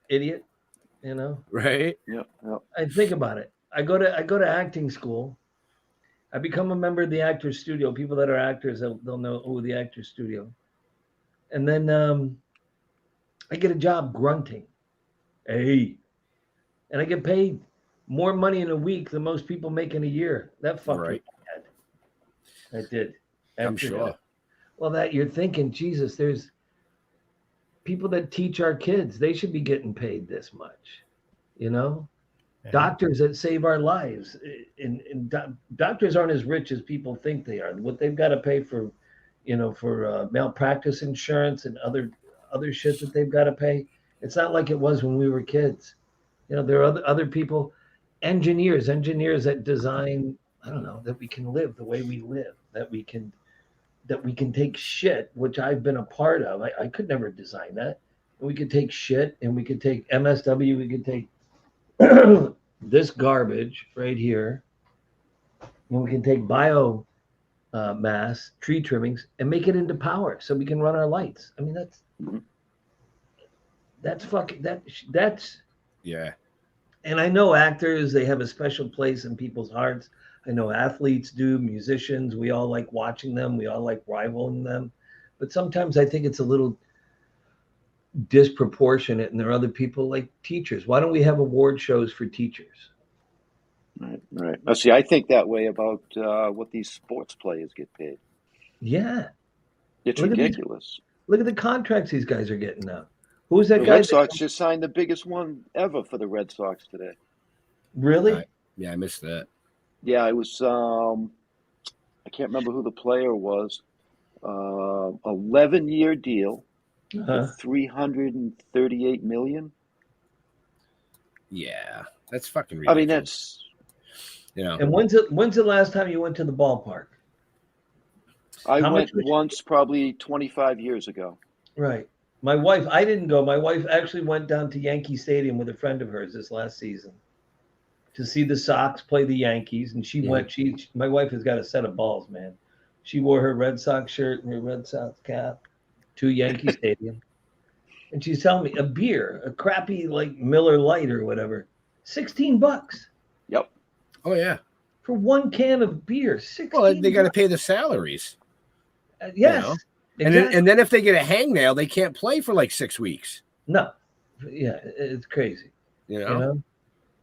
idiot. Right? Yeah. I think about it. I go to acting school. I become a member of the Actors Studio. People that are actors, they'll know the Actors Studio. And then I get a job grunting. Hey. And I get paid more money in a week than most people make in a year. That fucked me head. I did. I'm sure. Well, that you're thinking, Jesus, there's people that teach our kids. They should be getting paid this much, Yeah. Doctors that save our lives, and doctors aren't as rich as people think they are. What they've got to pay for, for malpractice insurance and other shit that they've got to pay. It's not like it was when we were kids. There are other people, engineers that design. I don't know, that we can live the way we live. That we can take shit, which I've been a part of. I could never design that. We could take shit, and we could take MSW. We could take this garbage right here, and we can take bio mass, tree trimmings, and make it into power so we can run our lights. I mean, that's fucking that's Yeah. And I know actors, they have a special place in people's hearts. I know athletes do, musicians, we all like watching them, we all like rivaling them. But sometimes I think it's a little disproportionate, and there are other people like teachers. Why don't we have award shows for teachers? Right. Now, see, I think that way about what these sports players get paid. Yeah. It's Look at these- ridiculous. Look at the contracts these guys are getting now. Who's that The guy? Red Sox just signed the biggest one ever for the Red Sox today. Really? Yeah, I missed that. Yeah, it was. I can't remember who the player was. 11-year deal, Uh-huh. $338 million. Yeah, that's fucking I ridiculous. mean, that's And when's the last time you went to the ballpark? I How went much was- once, probably 25 years ago. Right. My wife, I didn't go. My wife actually went down to Yankee Stadium with a friend of hers this last season to see the Sox play the Yankees. And she went, my wife has got a set of balls, man. She wore her Red Sox shirt and her Red Sox cap to Yankee Stadium. And she's telling me a beer, a crappy like Miller Lite or whatever, $16 Yep. Oh yeah. for one can of beer. 16. Well, they got to pay the salaries. Yes. You know? Exactly. And then if they get a hangnail, they can't play for like 6 weeks. No. Yeah, it's crazy. You know? You know?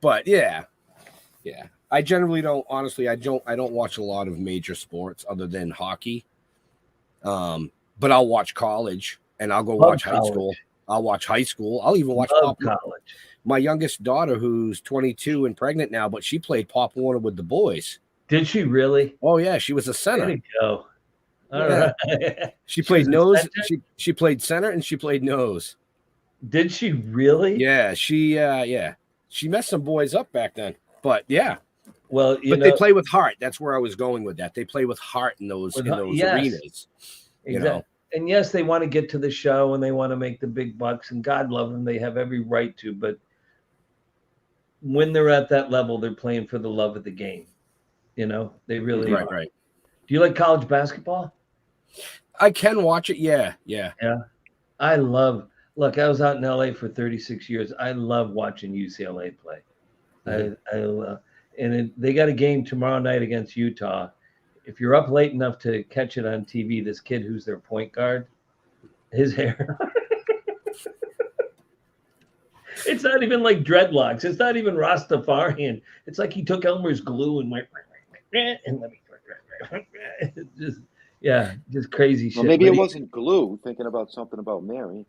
But yeah. I generally don't. Honestly, I don't watch a lot of major sports other than hockey. But I'll watch college, and I'll go watch high school. I'll watch high school. I'll even watch Pop college. My youngest daughter, who's 22 and pregnant now, but she played Pop Warner with the boys. Did she really? Oh yeah, she was a center. There you go. All Yeah. right. She played was a nose. center? She played center and she played nose. Did she really? Yeah, she messed some boys up back then. But yeah, Well, they play with heart. That's where I was going with that. They play with heart in those yes. arenas. You exactly. know? And yes, they want to get to the show and they want to make the big bucks, and God love them, they have every right to. But when they're at that level, they're playing for the love of the game. You know, they really are. Right. Do you like college basketball? I can watch it. Yeah. I love. Look, I was out in LA for 36 years. I love watching UCLA play. They got a game tomorrow night against Utah. If you're up late enough to catch it on TV, this kid who's their point guard, his hair. It's not even like dreadlocks. It's not even Rastafarian. It's like he took Elmer's glue and went and let me just crazy shit. Well, maybe it wasn't glue. Thinking about something about Mary.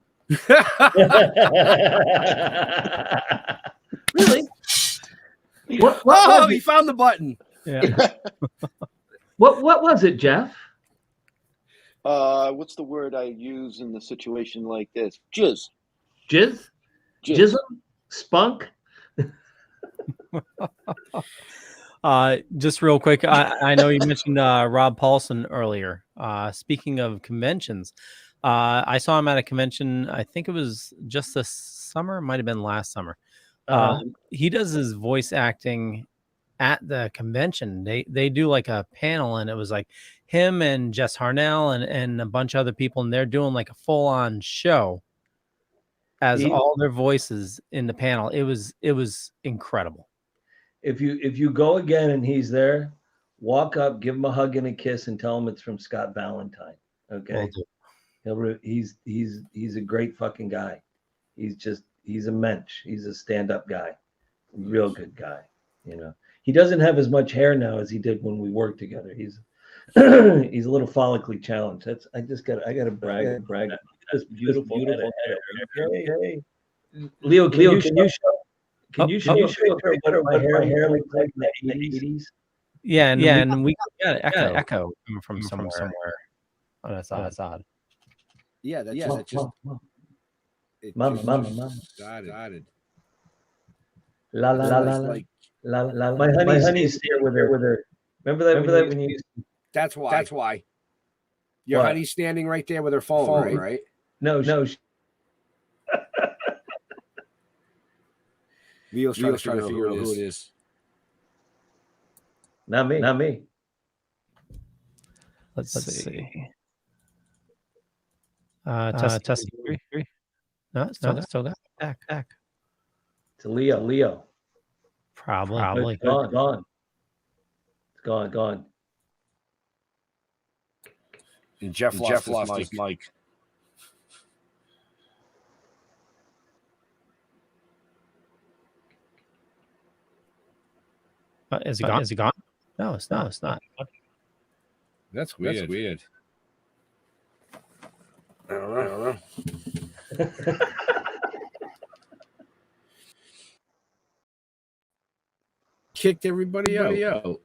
Really? What he found the button. Yeah. What was it, Jeff? What's the word I use in the situation like this? Jizz. Jizz? Jizz. Jism? Spunk? Just real quick, I know you mentioned Rob Paulson earlier. Speaking of conventions, I saw him at a convention. I think it was just this summer. It might have been last summer. He does his voice acting at the convention. They do like a panel, and it was like him and Jess Harnell and a bunch of other people, and they're doing like a full-on show as all their voices in the panel. It was incredible. If you go again and he's there, walk up, give him a hug and a kiss, and tell him it's from Scott Valentine. Okay, he's a great fucking guy. He's a mensch. He's a stand-up guy, real good guy. You know, he doesn't have as much hair now as he did when we worked together. He's he's a little follically challenged. I gotta brag. That's beautiful hair. Hey. Leo, can you show what my hair looks like in the 80s? Yeah, and we got an echo coming from somewhere. Oh, that's odd. Yeah, that's just Mama. Started. La la la la la. My honey's here with her. Remember that when you? That's why. Your honey's standing right there with her phone, right? No. Leo's trying to figure out who it is. Not me. Not me. Let's see. Testing 3. No, it's still got back. It's Leo. Probably. It's gone. It's gone. And Jeff lost his mic. Is he gone? Is he gone? No, it's not. That's weird. I don't know. Kicked everybody out.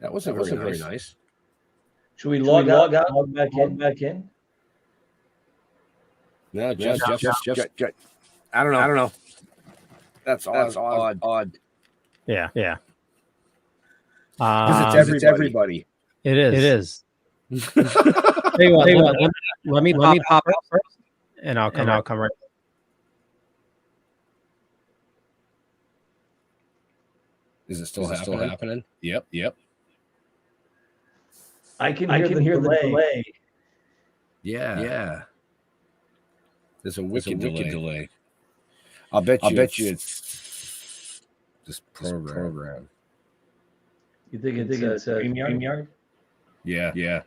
That wasn't very nice. Should we log out? Log back in? No, just. I don't know. That's odd. Yeah. Because it's everybody. It is. Hey, what? Let me pop up first, and I'll come right. Is it still happening? Yep. I can hear the delay. Yeah. There's a wicked delay. I'll bet you it's this program. You think it's StreamYard? Yeah.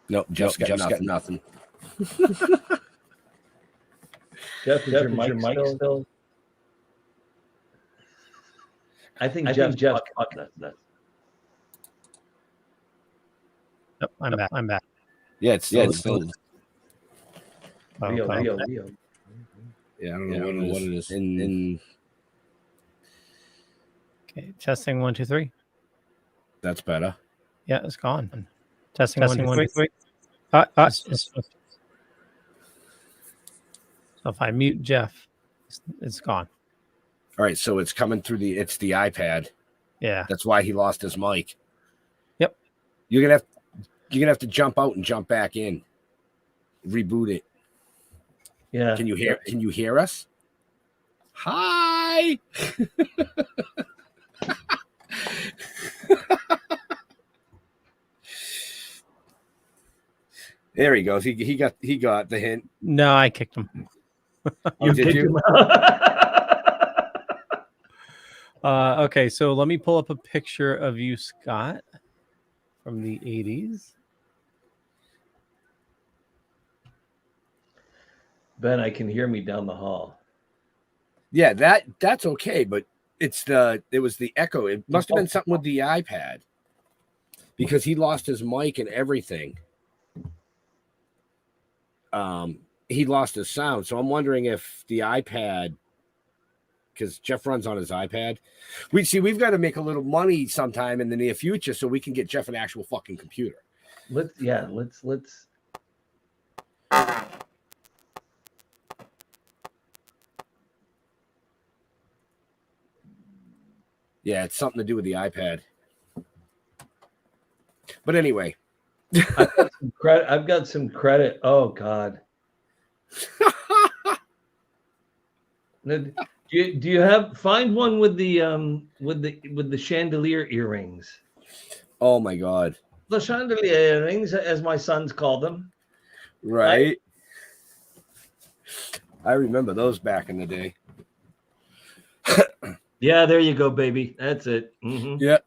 No, Jeff's got nothing. Jeff, is your mic still? I think Jeff. Nope, I'm back. Yeah, it's still. Leo. Yeah, I don't know what it is. In Okay, testing 1, 2, 3. That's better. Yeah, it's gone. Testing 1, 2, 3. So if I mute Jeff, it's gone. All right, so it's coming through the iPad. Yeah. That's why he lost his mic. Yep. You're gonna have to jump out and jump back in. Reboot it. Yeah. Can you hear us? Hi. There he goes. He got the hint. No, I kicked him. You did you? Okay, so let me pull up a picture of you, Scott, from the 80s. Ben, I can hear me down the hall. Yeah, that's okay, but it was the echo. It must have been something with the iPad because he lost his mic and everything. He lost his sound, so I'm wondering if the iPad, because Jeff runs on his iPad. We've got to make a little money sometime in the near future so we can get Jeff an actual fucking computer. Let's. Yeah, it's something to do with the iPad. But anyway, I've got some credit. Oh God. Do you find one with the chandelier earrings? Oh my God. The chandelier earrings, as my sons call them. Right. I remember those back in the day. Yeah, there you go, baby. That's it. Mm-hmm. Yeah,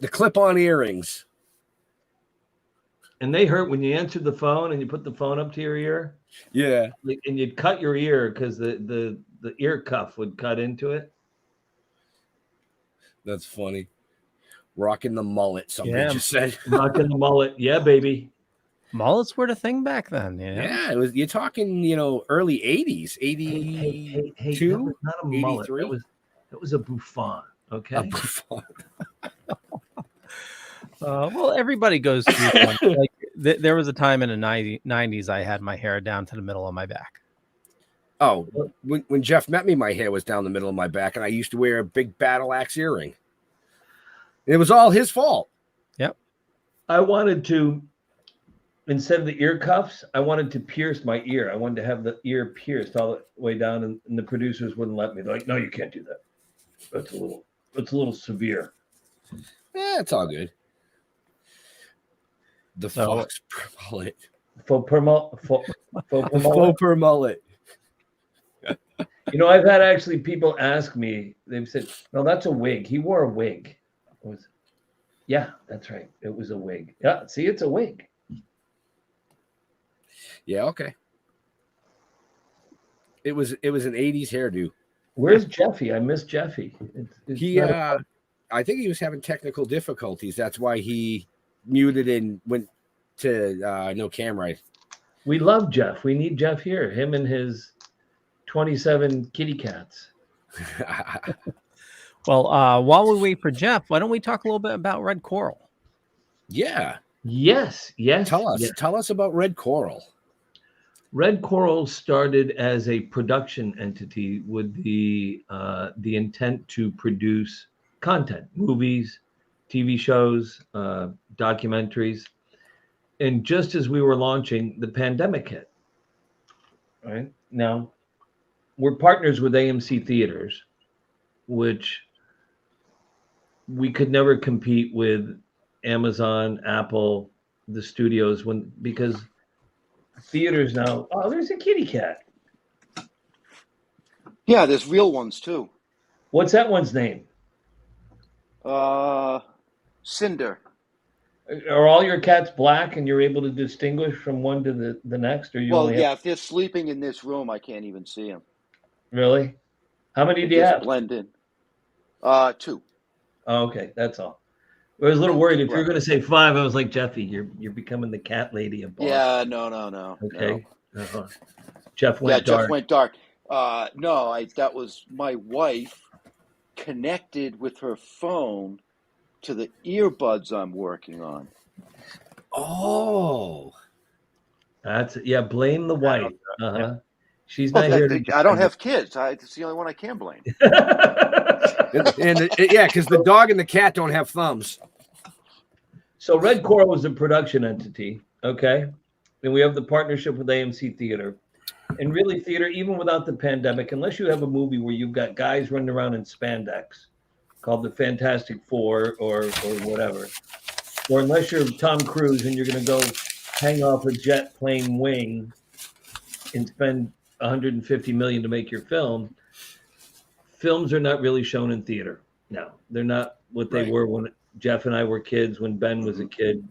the clip-on earrings. And they hurt when you answered the phone and you put the phone up to your ear. Yeah. And you'd cut your ear because the ear cuff would cut into it. That's funny. Rocking the mullet, somebody just said. Rocking the mullet. Yeah, baby. Mullets were the thing back then. Yeah, it was. You're talking, early 80s, 82, hey, that was not a mullet. 83? That was a bouffant. Okay. A bouffant. Well, everybody goes through one. Like there was a time in the 90s I had my hair down to the middle of my back. Oh, when Jeff met me, my hair was down the middle of my back, and I used to wear a big battle axe earring. It was all his fault. Yep. I wanted to instead of the ear cuffs, I wanted to pierce my ear. I wanted to have the ear pierced all the way down, and the producers wouldn't let me. They're like, no, you can't do that. That's a little severe. Yeah, it's all good. The fox per mullet. Faux per mullet. You know, I've had actually people ask me, they've said, no, that's a wig. He wore a wig. Yeah, that's right. It was a wig. Yeah, see, it's a wig. Yeah, okay. It was an 80s hairdo. Where's Jeffy? I miss Jeffy. I think he was having technical difficulties. That's why he muted and went to no camera. We love Jeff. We need Jeff here. Him and his 27 kitty cats. Well, while we wait for Jeff, why don't we talk a little bit about Red Coral? Yeah. Yes. Tell us about Red Coral. Red Coral started as a production entity with the intent to produce content, movies, TV shows, documentaries. And just as we were launching, the pandemic hit. Right now, we're partners with AMC Theaters, which we could never compete with Amazon, Apple, the studios because theaters now. Oh, there's a kitty cat. Yeah, there's real ones too. What's that one's name? Cinder. Are all your cats black and you're able to distinguish from one to the next? Or you Well, yeah, if they're sleeping in this room, I can't even see them. Really? How many do you have? Blend in. 2. Oh, okay, that's all. I was a little worried if you were going to say 5. I was like, Jeffy, you're becoming the cat lady of Boston. Yeah, no. Okay. No. Uh-huh. Jeff went dark. Jeff went dark. No, that was my wife connected with her phone to the earbuds I'm working on. Oh. That's blame the wife. Uh-huh. She's not here. I don't have kids. It's the only one I can blame. Because the dog and the cat don't have thumbs. So Red Coral is a production entity, okay? And we have the partnership with AMC Theater. And really, theater, even without the pandemic, unless you have a movie where you've got guys running around in spandex called the Fantastic Four or whatever, or unless you're Tom Cruise and you're going to go hang off a jet plane wing and spend $150 million to make your film, films are not really shown in theater now. They're not what they were when Jeff and I were kids, when Ben was a kid,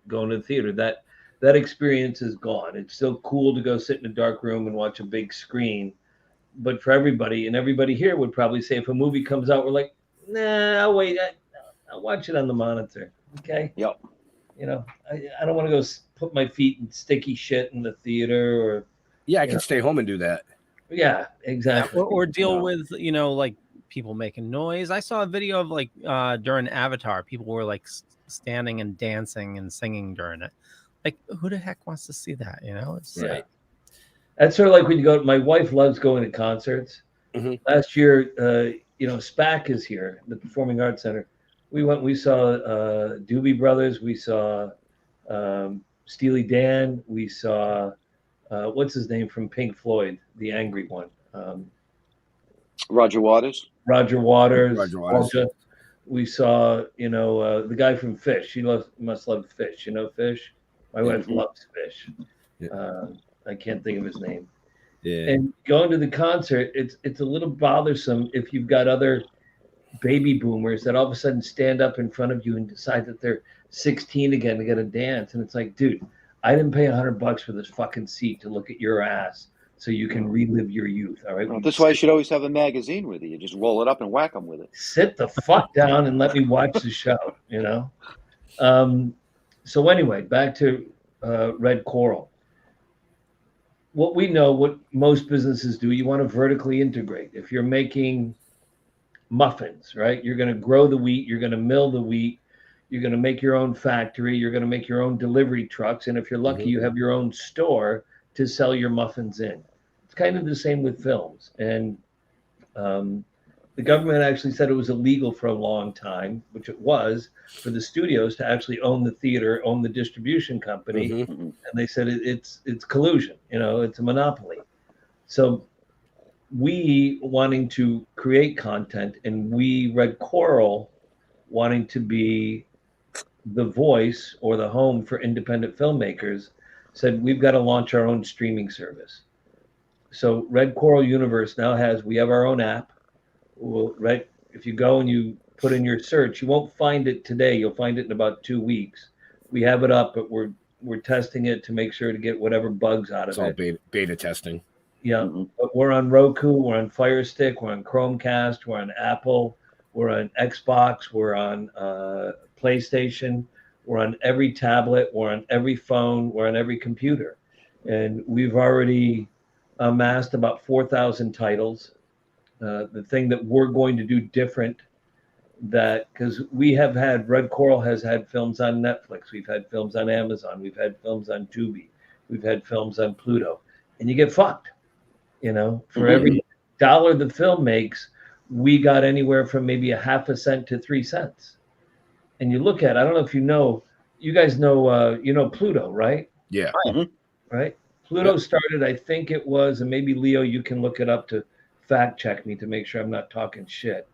going to the theater. That experience is gone. It's still cool to go sit in a dark room and watch a big screen. But for everybody, and everybody here would probably say, if a movie comes out, we're like, nah, I'll wait. I'll watch it on the monitor. Okay. Yep. I don't want to go put my feet in sticky shit in the theater or. Yeah, I can stay home and do that. Yeah, exactly. Or deal with, like people making noise. I saw a video of during Avatar, people were like standing and dancing and singing during it. Like, who the heck wants to see that? It's right. That's sort of like when you go. My wife loves going to concerts. Mm-hmm. Last year, SPAC is here, the Performing Arts Center. We went. We saw Doobie Brothers. We saw Steely Dan. We saw what's his name from Pink Floyd, the angry one. Roger Waters. Roger Waters. We saw the guy from Fish. She must love Fish. Fish. My wife loves Fish. Yeah. I can't think of his name. Yeah. And going to the concert, it's a little bothersome if you've got other baby boomers that all of a sudden stand up in front of you and decide that they're 16 again to get a dance. And it's like, dude, I didn't pay $100 for this fucking seat to look at your ass so you can relive your youth. All right. Well, that's why you should always have a magazine with you. You just roll it up and whack them with it. Sit the fuck down and let me watch the show. So anyway, back to Red Coral. What we know, what most businesses do, you want to vertically integrate. If you're making muffins, right? You're going to grow the wheat. You're going to mill the wheat. You're going to make your own factory. You're going to make your own delivery trucks. And if you're lucky, you have your own store to sell your muffins in. It's kind of the same with films. And the The government actually said it was illegal for a long time, which it was, for the studios to actually own the theater, own the distribution company. Mhm. Mhm. And they said it's collusion, it's a monopoly. So we wanting to create content, and we Red Coral wanting to be the voice or the home for independent filmmakers, said we've got to launch our own streaming service. So Red Coral Universe now we have our own app. If you go and you put in your search, you won't find it today. You'll find it in about 2 weeks. We have it up, but we're testing it to make sure to get whatever bugs out of It's all it. beta testing. Yeah, Mhm. but we're on Roku, we're on Fire Stick, we're on Chromecast, we're on Apple, we're on Xbox, we're on PlayStation, we're on every tablet, we're on every phone, we're on every computer. And we've already amassed about 4,000 titles. The thing that we're going to do different, because Red Coral has had films on Netflix, we've had films on Amazon, we've had films on Tubi, we've had films on Pluto, and you get fucked. For every dollar the film makes, we got anywhere from maybe a half a cent to 3 cents. And you look at, I don't know if you guys know, Pluto, right? Yeah. Mhm. Right? Pluto Yep. started, I think it was, and maybe Leo, you can look it up to fact check me to make sure I'm not talking shit.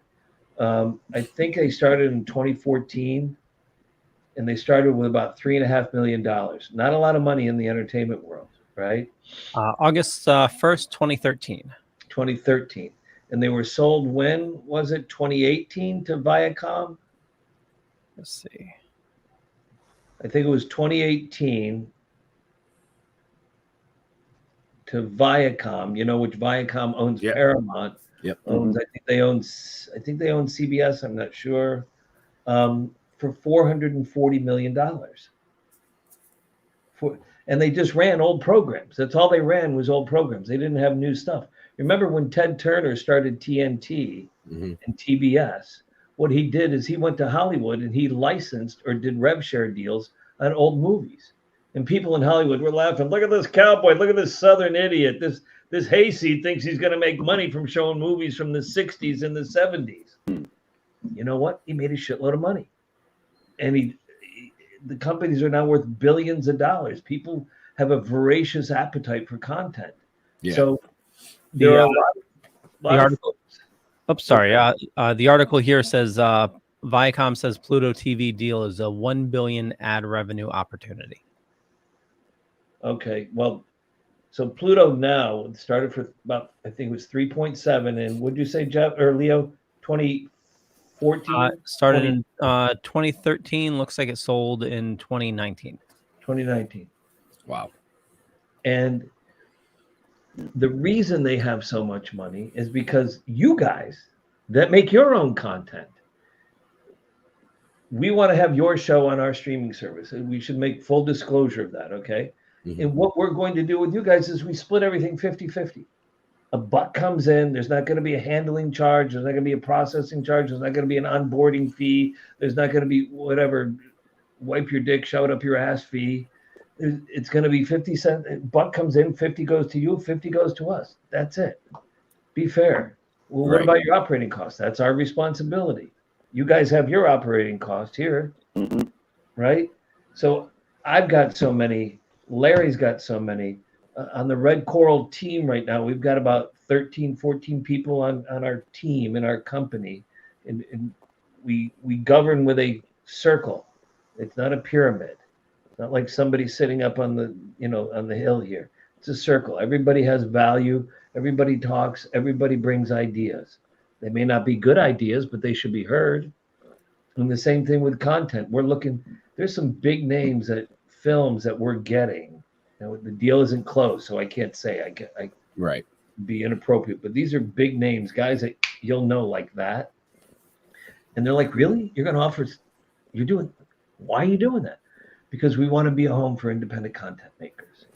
I think they started in 2014, and they started with about $3.5 million. Not a lot of money in the entertainment world, right? August 1st, 2013. 2013. And they were sold when was it? 2018 to Viacom? Let's see. I think it was 2018 to Viacom, which Viacom owns. Yep. Paramount. Yep. Owns, I think they own CBS, I'm not sure. For $440 million. And they just ran old programs. That's all they ran was old programs. They didn't have new stuff. Remember when Ted Turner started TNT and TBS? What he did is he went to Hollywood and he licensed or did rev share deals on old movies. And people in Hollywood were laughing. Look at this cowboy. Look at this Southern idiot. This hayseed thinks he's going to make money from showing movies from the 60s and the 70s. You know what? He made a shitload of money. And the companies are now worth billions of dollars. People have a voracious appetite for content. Yeah. So there are a lot of article. Oops, sorry. The article here says Viacom says Pluto TV deal is a $1 billion ad revenue opportunity. Okay, well, so Pluto now started for about, I think it was 3.7, and what'd you say, Jeff or Leo? 2014. Started in 2013. Looks like it sold in 2019. 2019. Wow. And the reason they have so much money is because you guys that make your own content, we want to have your show on our streaming service. And we should make full disclosure of that, okay? Mhm. And what we're going to do with you guys is we split everything 50-50. A buck comes in, there's not going to be a handling charge, there's not going to be a processing charge, there's not going to be an onboarding fee, there's not going to be whatever wipe your dick, shove it up your ass fee. It's going to be 50 cents. Buck comes in, 50 goes to you, 50 goes to us. That's it. Be fair. Well, what about your operating costs? That's our responsibility. You guys have your operating cost here, right? So I've got so many. Larry's got so many. On the Red Coral team right now, we've got about 13, 14 people on our team in our company. And we govern with a circle. It's not a pyramid. Not like somebody sitting up on the hill here. It's a circle. Everybody has value. Everybody talks. Everybody brings ideas. They may not be good ideas, but they should be heard. And the same thing with content. There's some big names at films that we're getting. The deal isn't closed, so I can't say. I be inappropriate. But these are big names, guys that you'll know like that. And they're like, really? You're going to offer? Why are you doing that? Because we want to be a home for independent content makers.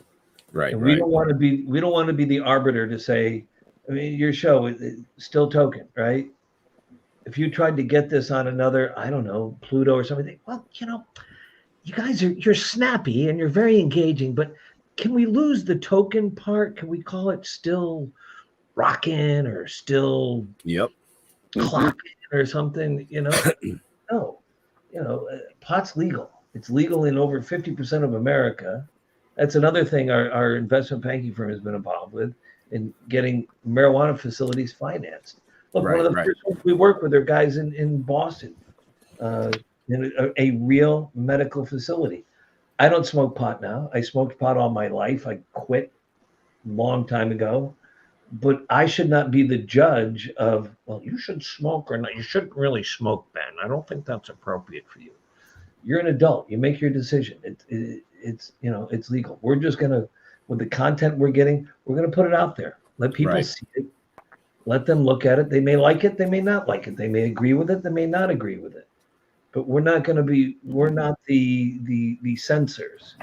Right. And we don't want to be the arbiter to say, I mean, your show is still Toking, right? If you tried to get this on another, I don't know, Pluto or something, well, you guys you're snappy and you're very engaging, but can we lose the token part? Can we call it still rockin' or still clock or something, no, pot's legal. It's legal in over 50% of America. That's another thing our investment banking firm has been involved with in getting marijuana facilities financed. Look, one of the first ones we work with are guys in Boston, in a real medical facility. I don't smoke pot now. I smoked pot all my life. I quit a long time ago. But I should not be the judge of, well, you should smoke or not. You shouldn't really smoke, Ben. I don't think that's appropriate for you. You're an adult. You make your decision. It's legal. We're just going to, with the content we're getting, we're going to put it out there. Let people see it. Let them look at it. They may like it. They may not like it. They may agree with it. They may not agree with it. But we're not the censors,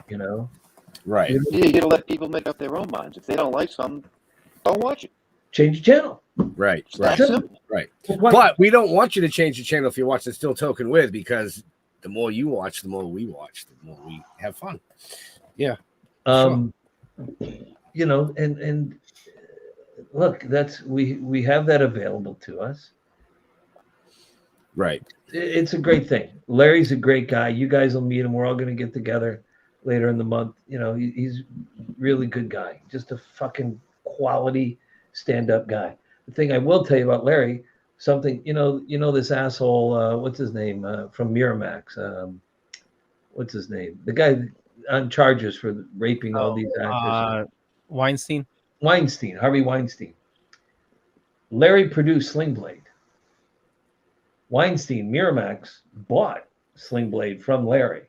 Right. You got to let people make up their own minds. If they don't like something, don't watch it. Change the channel. Right. Right. But we don't want you to change the channel if you're watching Still Toking With, because the more you watch, the more we watch, the more we have fun. Yeah. And look, we have that available to us. Right. It's a great thing. Larry's a great guy. You guys will meet him. We're all going to get together later in the month. He's a really good guy. Just a fucking quality stand-up guy. The thing I will tell you about Larry, something, this asshole, what's his name, from Miramax, what's his name? The guy on charges for raping all these actors. Harvey Weinstein. Larry produced Sling Blade. Miramax bought Sling Blade from Larry.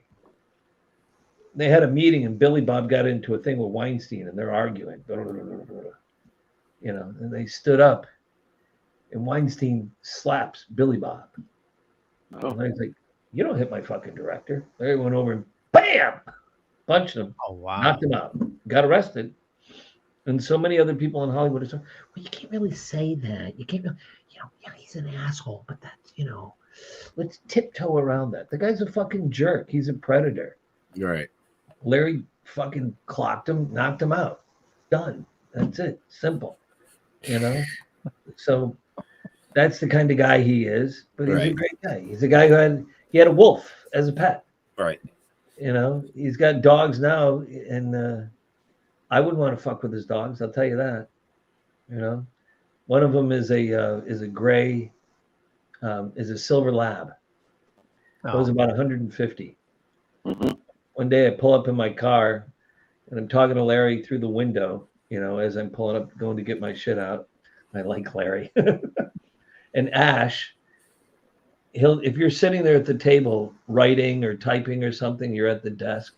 They had a meeting and Billy Bob got into a thing with Weinstein and they're arguing. And they stood up and Weinstein slaps Billy Bob. Oh. And Larry's like, you don't hit my fucking director. Larry went over and bam! Punched him. Oh, wow. Knocked him out. Got arrested. And so many other people in Hollywood are saying, well, you can't really say that. You can't, he's an asshole, but that's, let's tiptoe around that. The guy's a fucking jerk. He's a predator. Right. Larry fucking clocked him, knocked him out. Done. That's it. Simple. So that's the kind of guy he is, but he's a great guy. He's a guy who had a wolf as a pet. Right. He's got dogs now, and I wouldn't want to fuck with his dogs. I'll tell you that. One of them is a gray, is a silver lab. Weighs about 150. Mm-hmm. One day I pull up in my car, and I'm talking to Larry through the window. As I'm pulling up, going to get my shit out. I like Larry. And Ash, if you're sitting there at the table writing or typing or something, you're at the desk,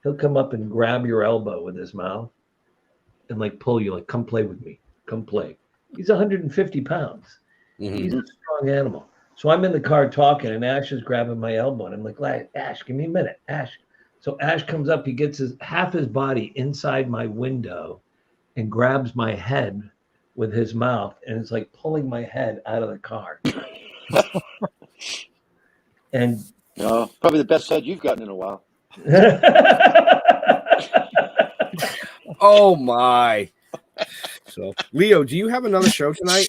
he'll come up and grab your elbow with his mouth and pull you, come play with me. Come play. He's 150 pounds. Mm-hmm. He's a strong animal. So I'm in the car talking and Ash is grabbing my elbow and I'm like, Ash, give me a minute. Ash. So Ash comes up, he gets half his body inside my window and grabs my head with his mouth, and it's like pulling my head out of the car. And probably the best head you've gotten in a while. Oh my. So Leo, do you have another show tonight?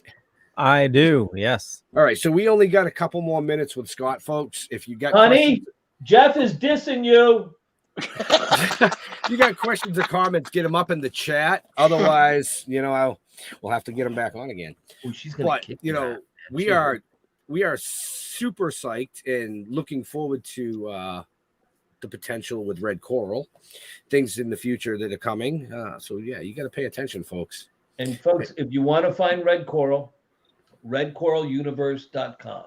I do, yes. All right, so we only got a couple more minutes with Scott, folks. If you got questions, Jeff is dissing you. You got questions or comments, get them up in the chat. Otherwise, we'll have to get them back on again. Oh, she's gonna kick we are super psyched and looking forward to the potential with Red Coral, things in the future that are coming. So yeah, you got to pay attention, folks. And folks, if you want to find Red Coral, redcoraluniverse.com.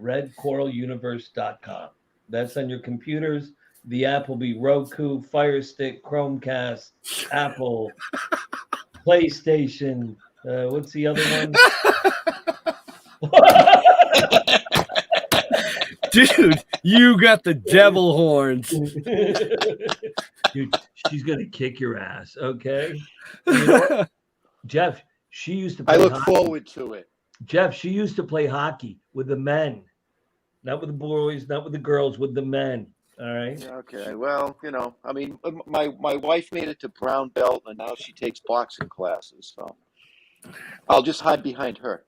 redcoraluniverse.com. That's on your computers. The app will be Roku, Fire Stick, Chromecast, Apple, PlayStation. What's the other one? Dude, you got the devil horns. Dude, she's going to kick your ass, okay? Jeff, she used to play hockey. Hockey. Forward to it. Jeff, she used to play hockey with the men. Not with the boys, not with the girls, with the men. All right. Okay. Well, my wife made it to brown belt, and now she takes boxing classes. So I'll just hide behind her.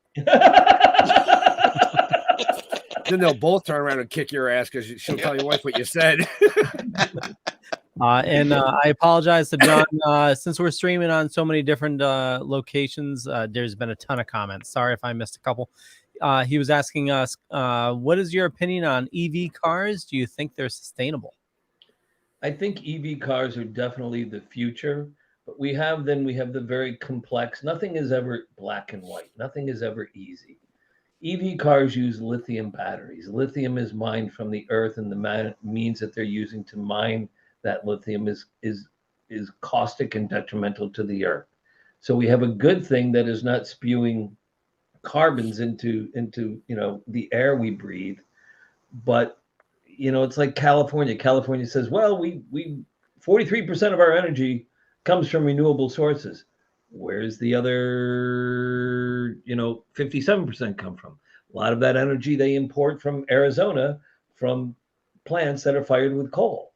Then they'll both turn around and kick your ass because she'll tell your wife what you said. And I apologize to John. Since we're streaming on so many different locations, there's been a ton of comments. Sorry if I missed a couple. He was asking us, what is your opinion on EV cars? Do you think they're sustainable? I think EV cars are definitely the future, but we have the very complex. Nothing is ever black and white. Nothing is ever easy. EV cars use lithium batteries. Lithium is mined from the earth, and the means that they're using to mine that lithium is caustic and detrimental to the earth. So we have a good thing that is not spewing carbons into the air we breathe. But it's like California. California says, well, we 43% of our energy comes from renewable sources. Where's the other 57% come from? A lot of that energy they import from Arizona, from plants that are fired with coal.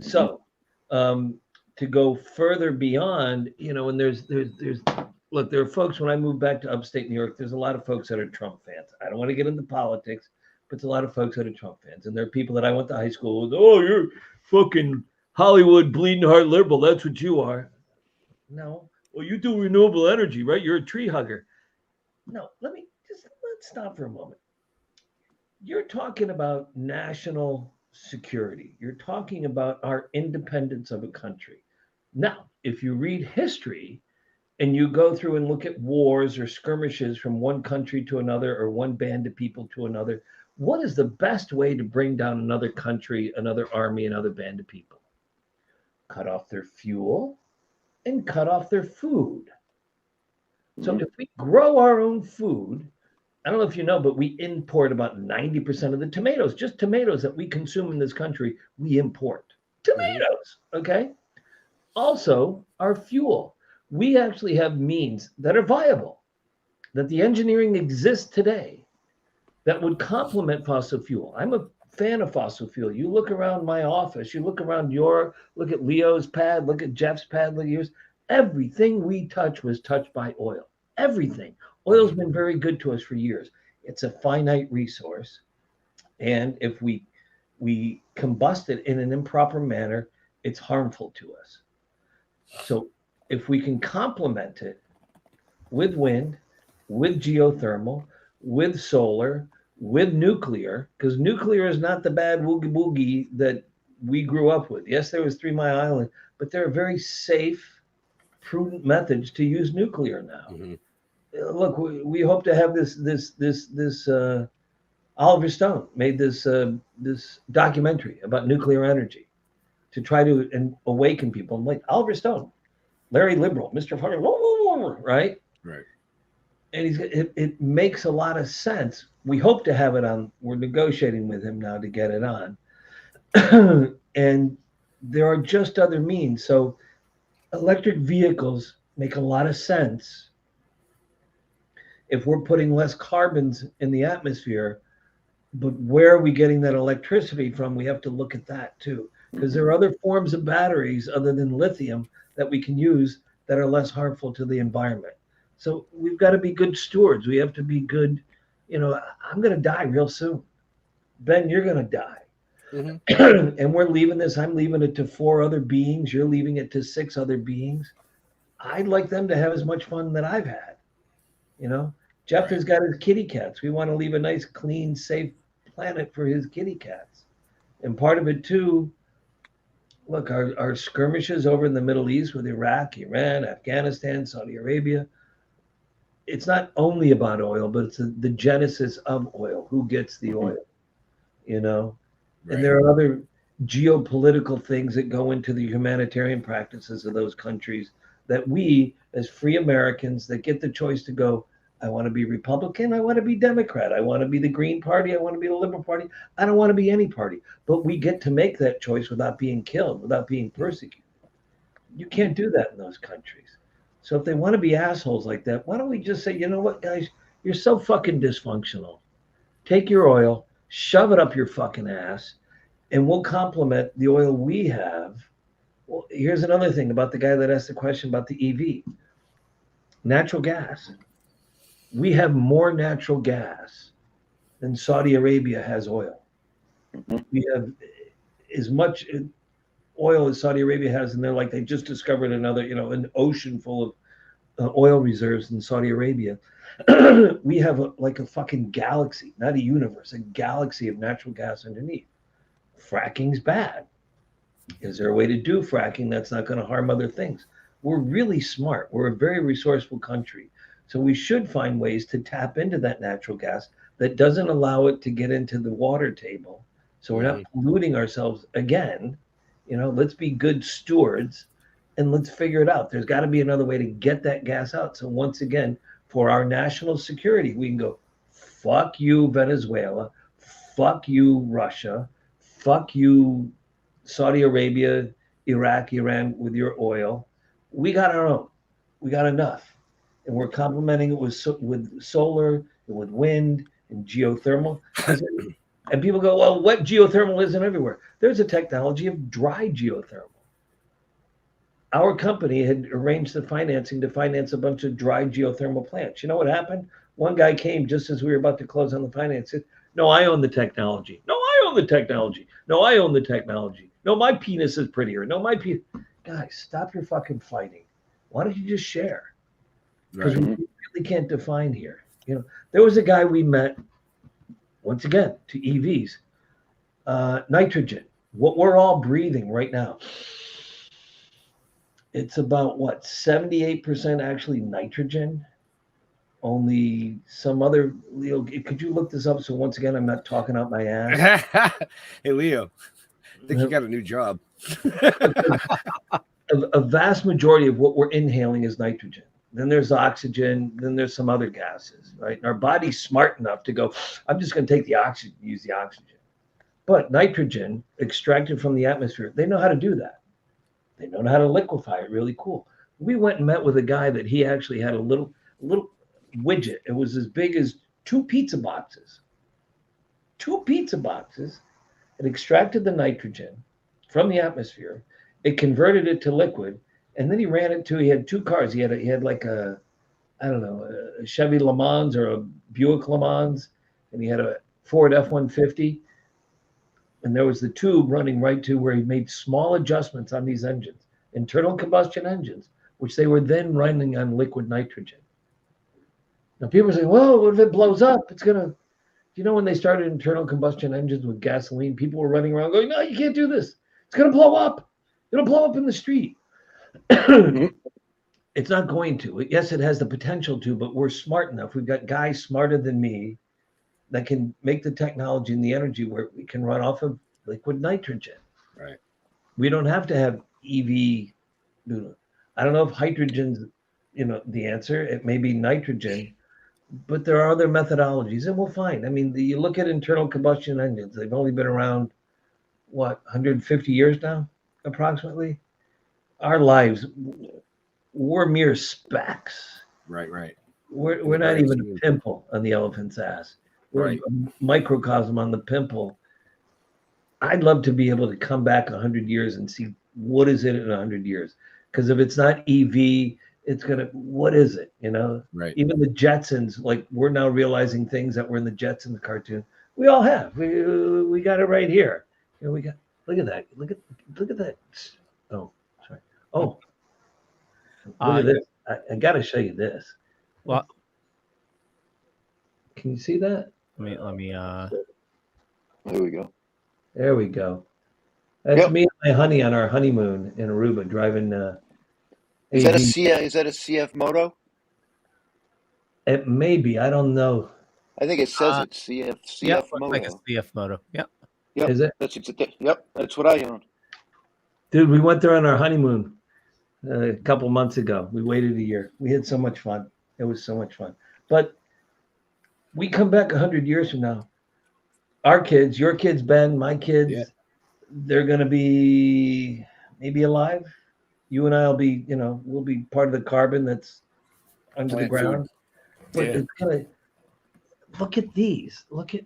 So to go further beyond, and there's look, there are folks, when I moved back to upstate New York, there's a lot of folks that are Trump fans. I don't want to get into politics, but it's a lot of folks that are Trump fans. And there are people that I went to high school with, oh, you're fucking Hollywood bleeding heart liberal. That's what you are. No. Well, you do renewable energy, right? You're a tree hugger. No, let's stop for a moment. You're talking about national security. You're talking about our independence of a country. Now, if you read history and you go through and look at wars or skirmishes from one country to another or one band of people to another, what is the best way to bring down another country, another army, another band of people? Cut off their fuel and cut off their food. So if we grow our own food, I don't know if you know, but we import about 90% of the tomatoes, just tomatoes that we consume in this country, we import. Tomatoes, okay? Also, our fuel. We actually have means that are viable, that the engineering exists today that would complement fossil fuel. I'm a fan of fossil fuel. You look around my office, you look around look at Leo's pad, look at Jeff's pad, look at yours. Everything we touch was touched by oil. Everything. Oil's been very good to us for years. It's a finite resource. And if we combust it in an improper manner, it's harmful to us. So if we can complement it with wind, with geothermal, with solar, with nuclear, because nuclear is not the bad woogie boogie that we grew up with. Yes, there was 3 Mile Island, but there are very safe, prudent methods to use nuclear now. Look, we hope to have this Oliver Stone made this documentary about nuclear energy to try to awaken people. I'm like, Oliver Stone, Larry Liberal, Mr. Fucker, right? Right. And it makes a lot of sense. We hope to have it on. We're negotiating with him now to get it on. And there are just other means. So electric vehicles make a lot of sense if we're putting less carbons in the atmosphere. But where are we getting that electricity from? We have to look at that too, because there are other forms of batteries other than lithium that we can use that are less harmful to the environment. So we've got to be good stewards. We have to be good. I'm going to die real soon. Ben, you're going to die. And we're leaving this. I'm leaving it to 4 other beings. You're leaving it to 6 other beings. I'd like them to have as much fun that I've had. Jeff has got his kitty cats. We want to leave a nice, clean, safe planet for his kitty cats. And part of it too, look, our skirmishes over in the Middle East with Iraq, Iran, Afghanistan, Saudi Arabia, it's not only about oil, but it's the genesis of oil. Who gets the oil? And there are other geopolitical things that go into the humanitarian practices of those countries that we, as free Americans that get the choice to go, I want to be Republican, I want to be Democrat, I want to be the Green Party, I want to be the Liberal Party, I don't want to be any party. But we get to make that choice without being killed, without being persecuted. You can't do that in those countries. So if they want to be assholes like that, why don't we just say, you know what, guys, you're so fucking dysfunctional. Take your oil, shove it up your fucking ass, and we'll complement the oil we have. Well, here's another thing about the guy that asked the question about the EV. Natural gas. We have more natural gas than Saudi Arabia has oil. We have as much oil as Saudi Arabia has, and they're like, they just discovered another, an ocean full of oil reserves in Saudi Arabia. We have like a fucking galaxy, not a universe, a galaxy of natural gas underneath. Fracking's bad. Is there a way to do fracking that's not going to harm other things? We're really smart. We're a very resourceful country. So we should find ways to tap into that natural gas that doesn't allow it to get into the water table. So we're not polluting ourselves again. Let's be good stewards and let's figure it out. There's got to be another way to get that gas out. So once again, for our national security, we can go, fuck you, Venezuela, fuck you, Russia, fuck you, Saudi Arabia, Iraq, Iran with your oil. We got our own. We got enough. And we're complementing it with solar and with wind and geothermal. And people go, well, what geothermal isn't everywhere? There's a technology of dry geothermal. Our company had arranged the financing to finance a bunch of dry geothermal plants. You know what happened? One guy came just as we were about to close on the financing. No, I own the technology. No, I own the technology. No, I own the technology. No, my penis is prettier. No, my penis. Guys, stop your fucking fighting. Why don't you just share? Because we really can't define here. There was a guy we met, once again, to EVs, nitrogen. What we're all breathing right now. It's about 78% actually nitrogen. Only some other, Leo, could you look this up? So once again, I'm not talking out my ass. Hey, Leo, I think you got a new job. A vast majority of what we're inhaling is nitrogen. Then there's oxygen. Then there's some other gases, right? And our body's smart enough to go, I'm just going to take the oxygen, use the oxygen. But nitrogen extracted from the atmosphere, they know how to do that. They know how to liquefy it really cool. We went and met with a guy that he actually had a little widget. It was as big as 2 pizza boxes. 2 pizza boxes. It extracted the nitrogen from the atmosphere. It converted it to liquid. And then he ran it he had 2 cars. He had like a Chevy Le Mans or a Buick Le Mans. And he had a Ford F-150. And there was the tube running right to where he made small adjustments on these engines, internal combustion engines, which they were then running on liquid nitrogen. Now people say, well, what if it blows up? It's going to, when they started internal combustion engines with gasoline, people were running around going, no, you can't do this. It's going to blow up. It'll blow up in the street. It's not going to. Yes, it has the potential to, but we're smart enough. We've got guys smarter than me that can make the technology and the energy where we can run off of liquid nitrogen. Right. We don't have to have EV. I don't know if hydrogen's, the answer. It may be nitrogen, but there are other methodologies, and we'll find. I mean, you look at internal combustion engines. They've only been around, 150 years now, approximately. Our lives, we're mere specks. Right. We're not even a pimple on the elephant's ass. We're a microcosm on the pimple. I'd love to be able to come back 100 years and see what is it in 100 years. Because if it's not EV, what is it? Right. Even the Jetsons, like we're now realizing things that were in the Jetsons cartoon. We all have. We got it right here. Look at that. Look at that. Oh, sorry. Oh, look at this. I got to show you this. Well, can you see that? Let me. There we go. There we go. That's me and my honey on our honeymoon in Aruba driving. Is that a CF Moto? It may be. I don't know. I think it says it. CF Moto. Like a CF Moto. Yep. Yep. Is it? That's what I own. Dude, we went there on our honeymoon a couple months ago. We waited a year. We had so much fun. It was so much fun. But we come back 100 years from now. Our kids, your kids, Ben, my kids, they're going to be maybe alive. You and I will be, we'll be part of the carbon that's under the ground. But it's gonna, look at these. Look at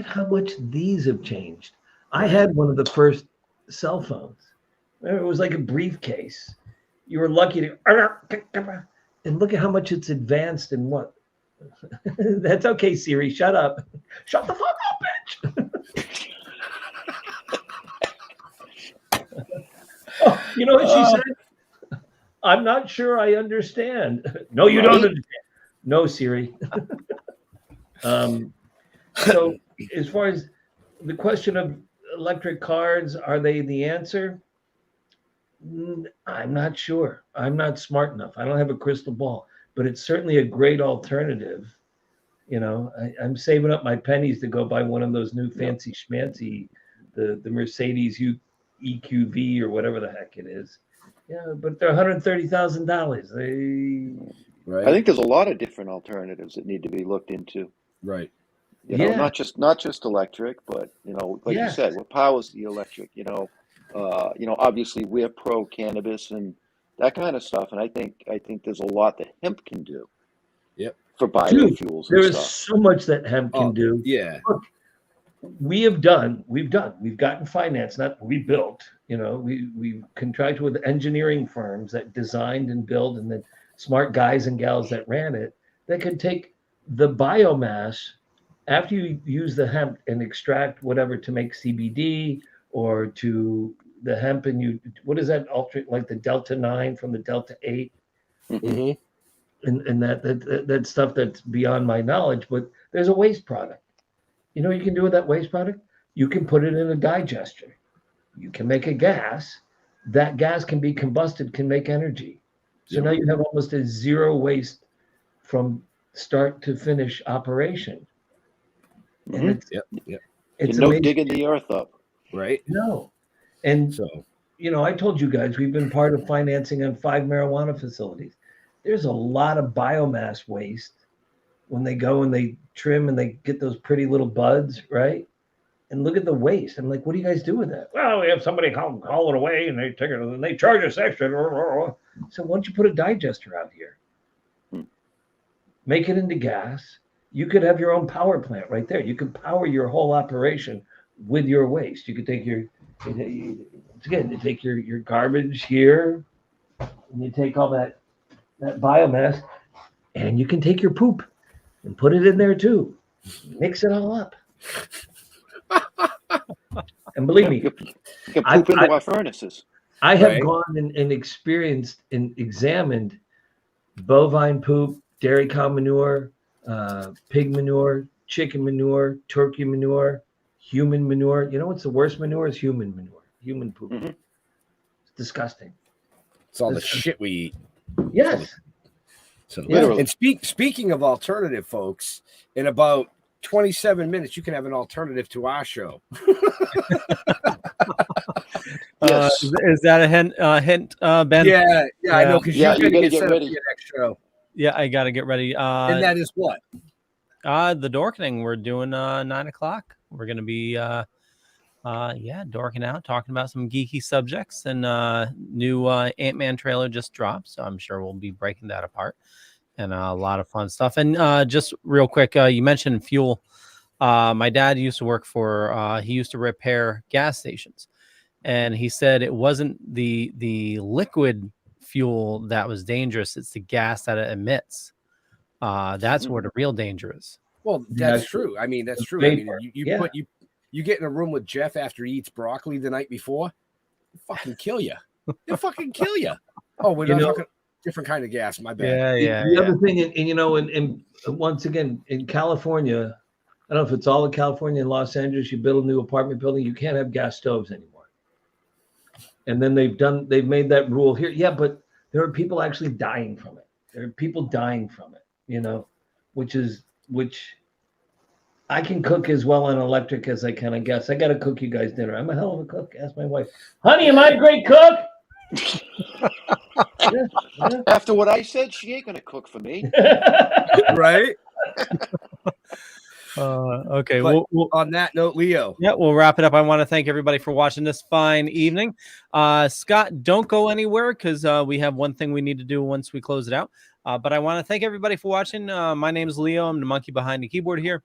how much these have changed. I had one of the first cell phones. It was like a briefcase. You were lucky to, and look at how much it's advanced in That's okay, Siri. Shut up. Shut the fuck up, bitch. Oh, you know what she said? I'm not sure I understand. No, you don't understand. No, Siri. So as far as the question of electric cars, are they the answer? I'm not sure. I'm not smart enough. I don't have a crystal ball, but it's certainly a great alternative. You know, I'm saving up my pennies to go buy one of those new fancy schmancy, the Mercedes EQV or whatever the heck it is. Yeah, but they're $130,000. Right. I think there's a lot of different alternatives that need to be looked into. Right. You know, Yeah. not just electric, but you know, like you said, what powers the electric? You know, obviously we're pro cannabis and that kind of stuff, and I think there's a lot that hemp can do. Yep. For Dude, biofuels there and is stuff. so much that hemp can do. Yeah. Look, we've gotten finance, not we built, you know, we contracted with engineering firms that designed and built, and then smart guys and gals that ran it, that could take the biomass after you use the hemp and extract whatever to make CBD or to the hemp, and you, what is that like the Delta 9 from the Delta 8? Mm-hmm. And that stuff that's beyond my knowledge, but there's a waste product. You know what you can do with that waste product? You can put it in a digester. You can make a gas. That gas can be combusted, can make energy. So now you have almost a zero waste from start to finish operation. And it's no amazing. digging the earth up. Right. No. And so, you know, I told you guys we've been part of financing on 5 marijuana facilities. There's a lot of biomass waste when they go and they trim and they get those pretty little buds, right? And look at the waste. I'm like, what do you guys do with that? Well, we have somebody haul it away and they take it and they charge us extra. So why don't you put a digester out here? Make it into gas. You could have your own power plant right there. You could power your whole operation with your waste. You could take you take your garbage here and you take all that biomass, and you can take your poop and put it in there too. Mix it all up. And believe me, you can poop into our furnaces. I have gone and experienced and examined bovine poop, dairy cow manure, pig manure, chicken manure, turkey manure, human manure. You know what's the worst manure? Is human manure, human poop. Mm-hmm. It's disgusting. It's all the shit we eat. Yes. So, and speaking of alternative, folks, in about 27 minutes, you can have an alternative to our show. Yes. Is that a hint, Ben? Yeah, I know, because you got to get ready for your next show. Yeah, I got to get ready. And that is what? The Dorkening. We're doing 9 o'clock. We're going to be dorking out, talking about some geeky subjects, and new Ant-Man trailer just dropped, so I'm sure we'll be breaking that apart, and a lot of fun stuff. And just real quick, you mentioned fuel. My dad used to work for he used to repair gas stations, and he said it wasn't the liquid fuel that was dangerous, it's the gas that it emits. That's where the real danger is. Well, that's true. I mean, that's true. I mean, you get in a room with Jeff after he eats broccoli the night before, he'll fucking kill you. He'll fucking kill you. Oh, we're not talking different kind of gas. My bad. The other thing, and you know, and once again, in California, I don't know if it's all of California, in Los Angeles, you build a new apartment building, you can't have gas stoves anymore. And then they've made that rule here. Yeah, but there are people actually dying from it. There are people dying from it, you know, which I can cook as well on electric as I can, I guess. I got to cook you guys dinner. I'm a hell of a cook. Ask my wife. Honey, am I a great cook? Yeah. After what I said, she ain't going to cook for me. Right? Okay. But on that note, Leo. Yeah, we'll wrap it up. I want to thank everybody for watching this fine evening. Scott, don't go anywhere because we have one thing we need to do once we close it out. But I want to thank everybody for watching. My name is Leo. I'm the monkey behind the keyboard here.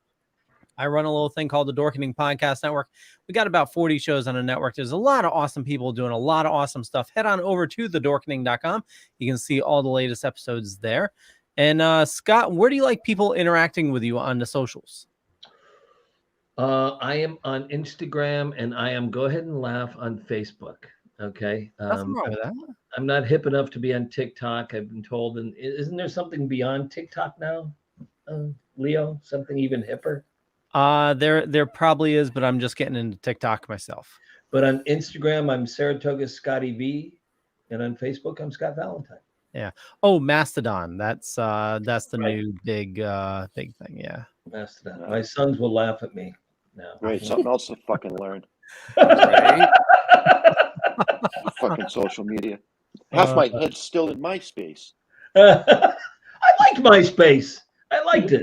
I run a little thing called the Dorkening Podcast Network. We got about 40 shows on the network. There's a lot of awesome people doing a lot of awesome stuff. Head on over to thedorkening.com. You can see all the latest episodes there. And Scott, where do you like people interacting with you on the socials? I am on Instagram and I am Go Ahead and Laugh on Facebook. Okay. Nothing wrong with that. I'm not hip enough to be on TikTok. I've been told, and isn't there something beyond TikTok now, Leo? Something even hipper? There probably is, but I'm just getting into TikTok myself. But on Instagram, I'm Saratoga Scotty V, and on Facebook, I'm Scott Valentine. Yeah. Oh, Mastodon. That's the Right. new big thing. Yeah. Mastodon. My sons will laugh at me now. Great. Something else to fucking learn. Right? Fucking social media. Half my head's still in MySpace. I liked MySpace. I liked it.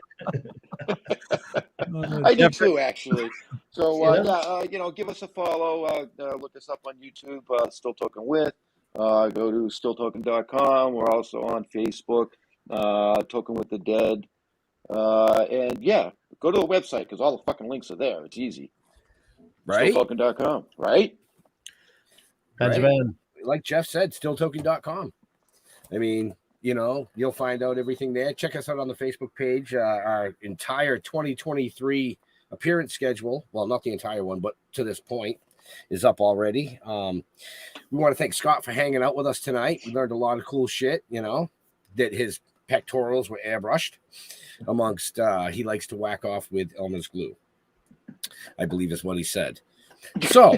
I do too, actually. So Yeah. give us a follow. Look us up on YouTube. Still Talking With. Go to stilltalking.com. We're also on Facebook. Talking with the Dead. And yeah, go to the website because all the fucking links are there. It's easy. Right? Stilltalking.com. Right? Benjamin. Like Jeff said, stilltoking.com. I mean, you'll find out everything there. Check us out on the Facebook page. Our entire 2023 appearance schedule, well, not the entire one, but to this point, is up already. We want to thank Scott for hanging out with us tonight. We learned a lot of cool shit, that his pectorals were airbrushed amongst, he likes to whack off with Elmer's glue, I believe is what he said. So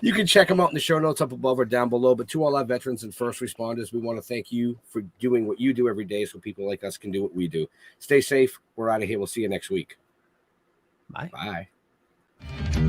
you can check them out in the show notes up above or down below. But to all our veterans and first responders, we want to thank you for doing what you do every day so people like us can do what we do. Stay safe. We're out of here. We'll see you next week. Bye. Bye.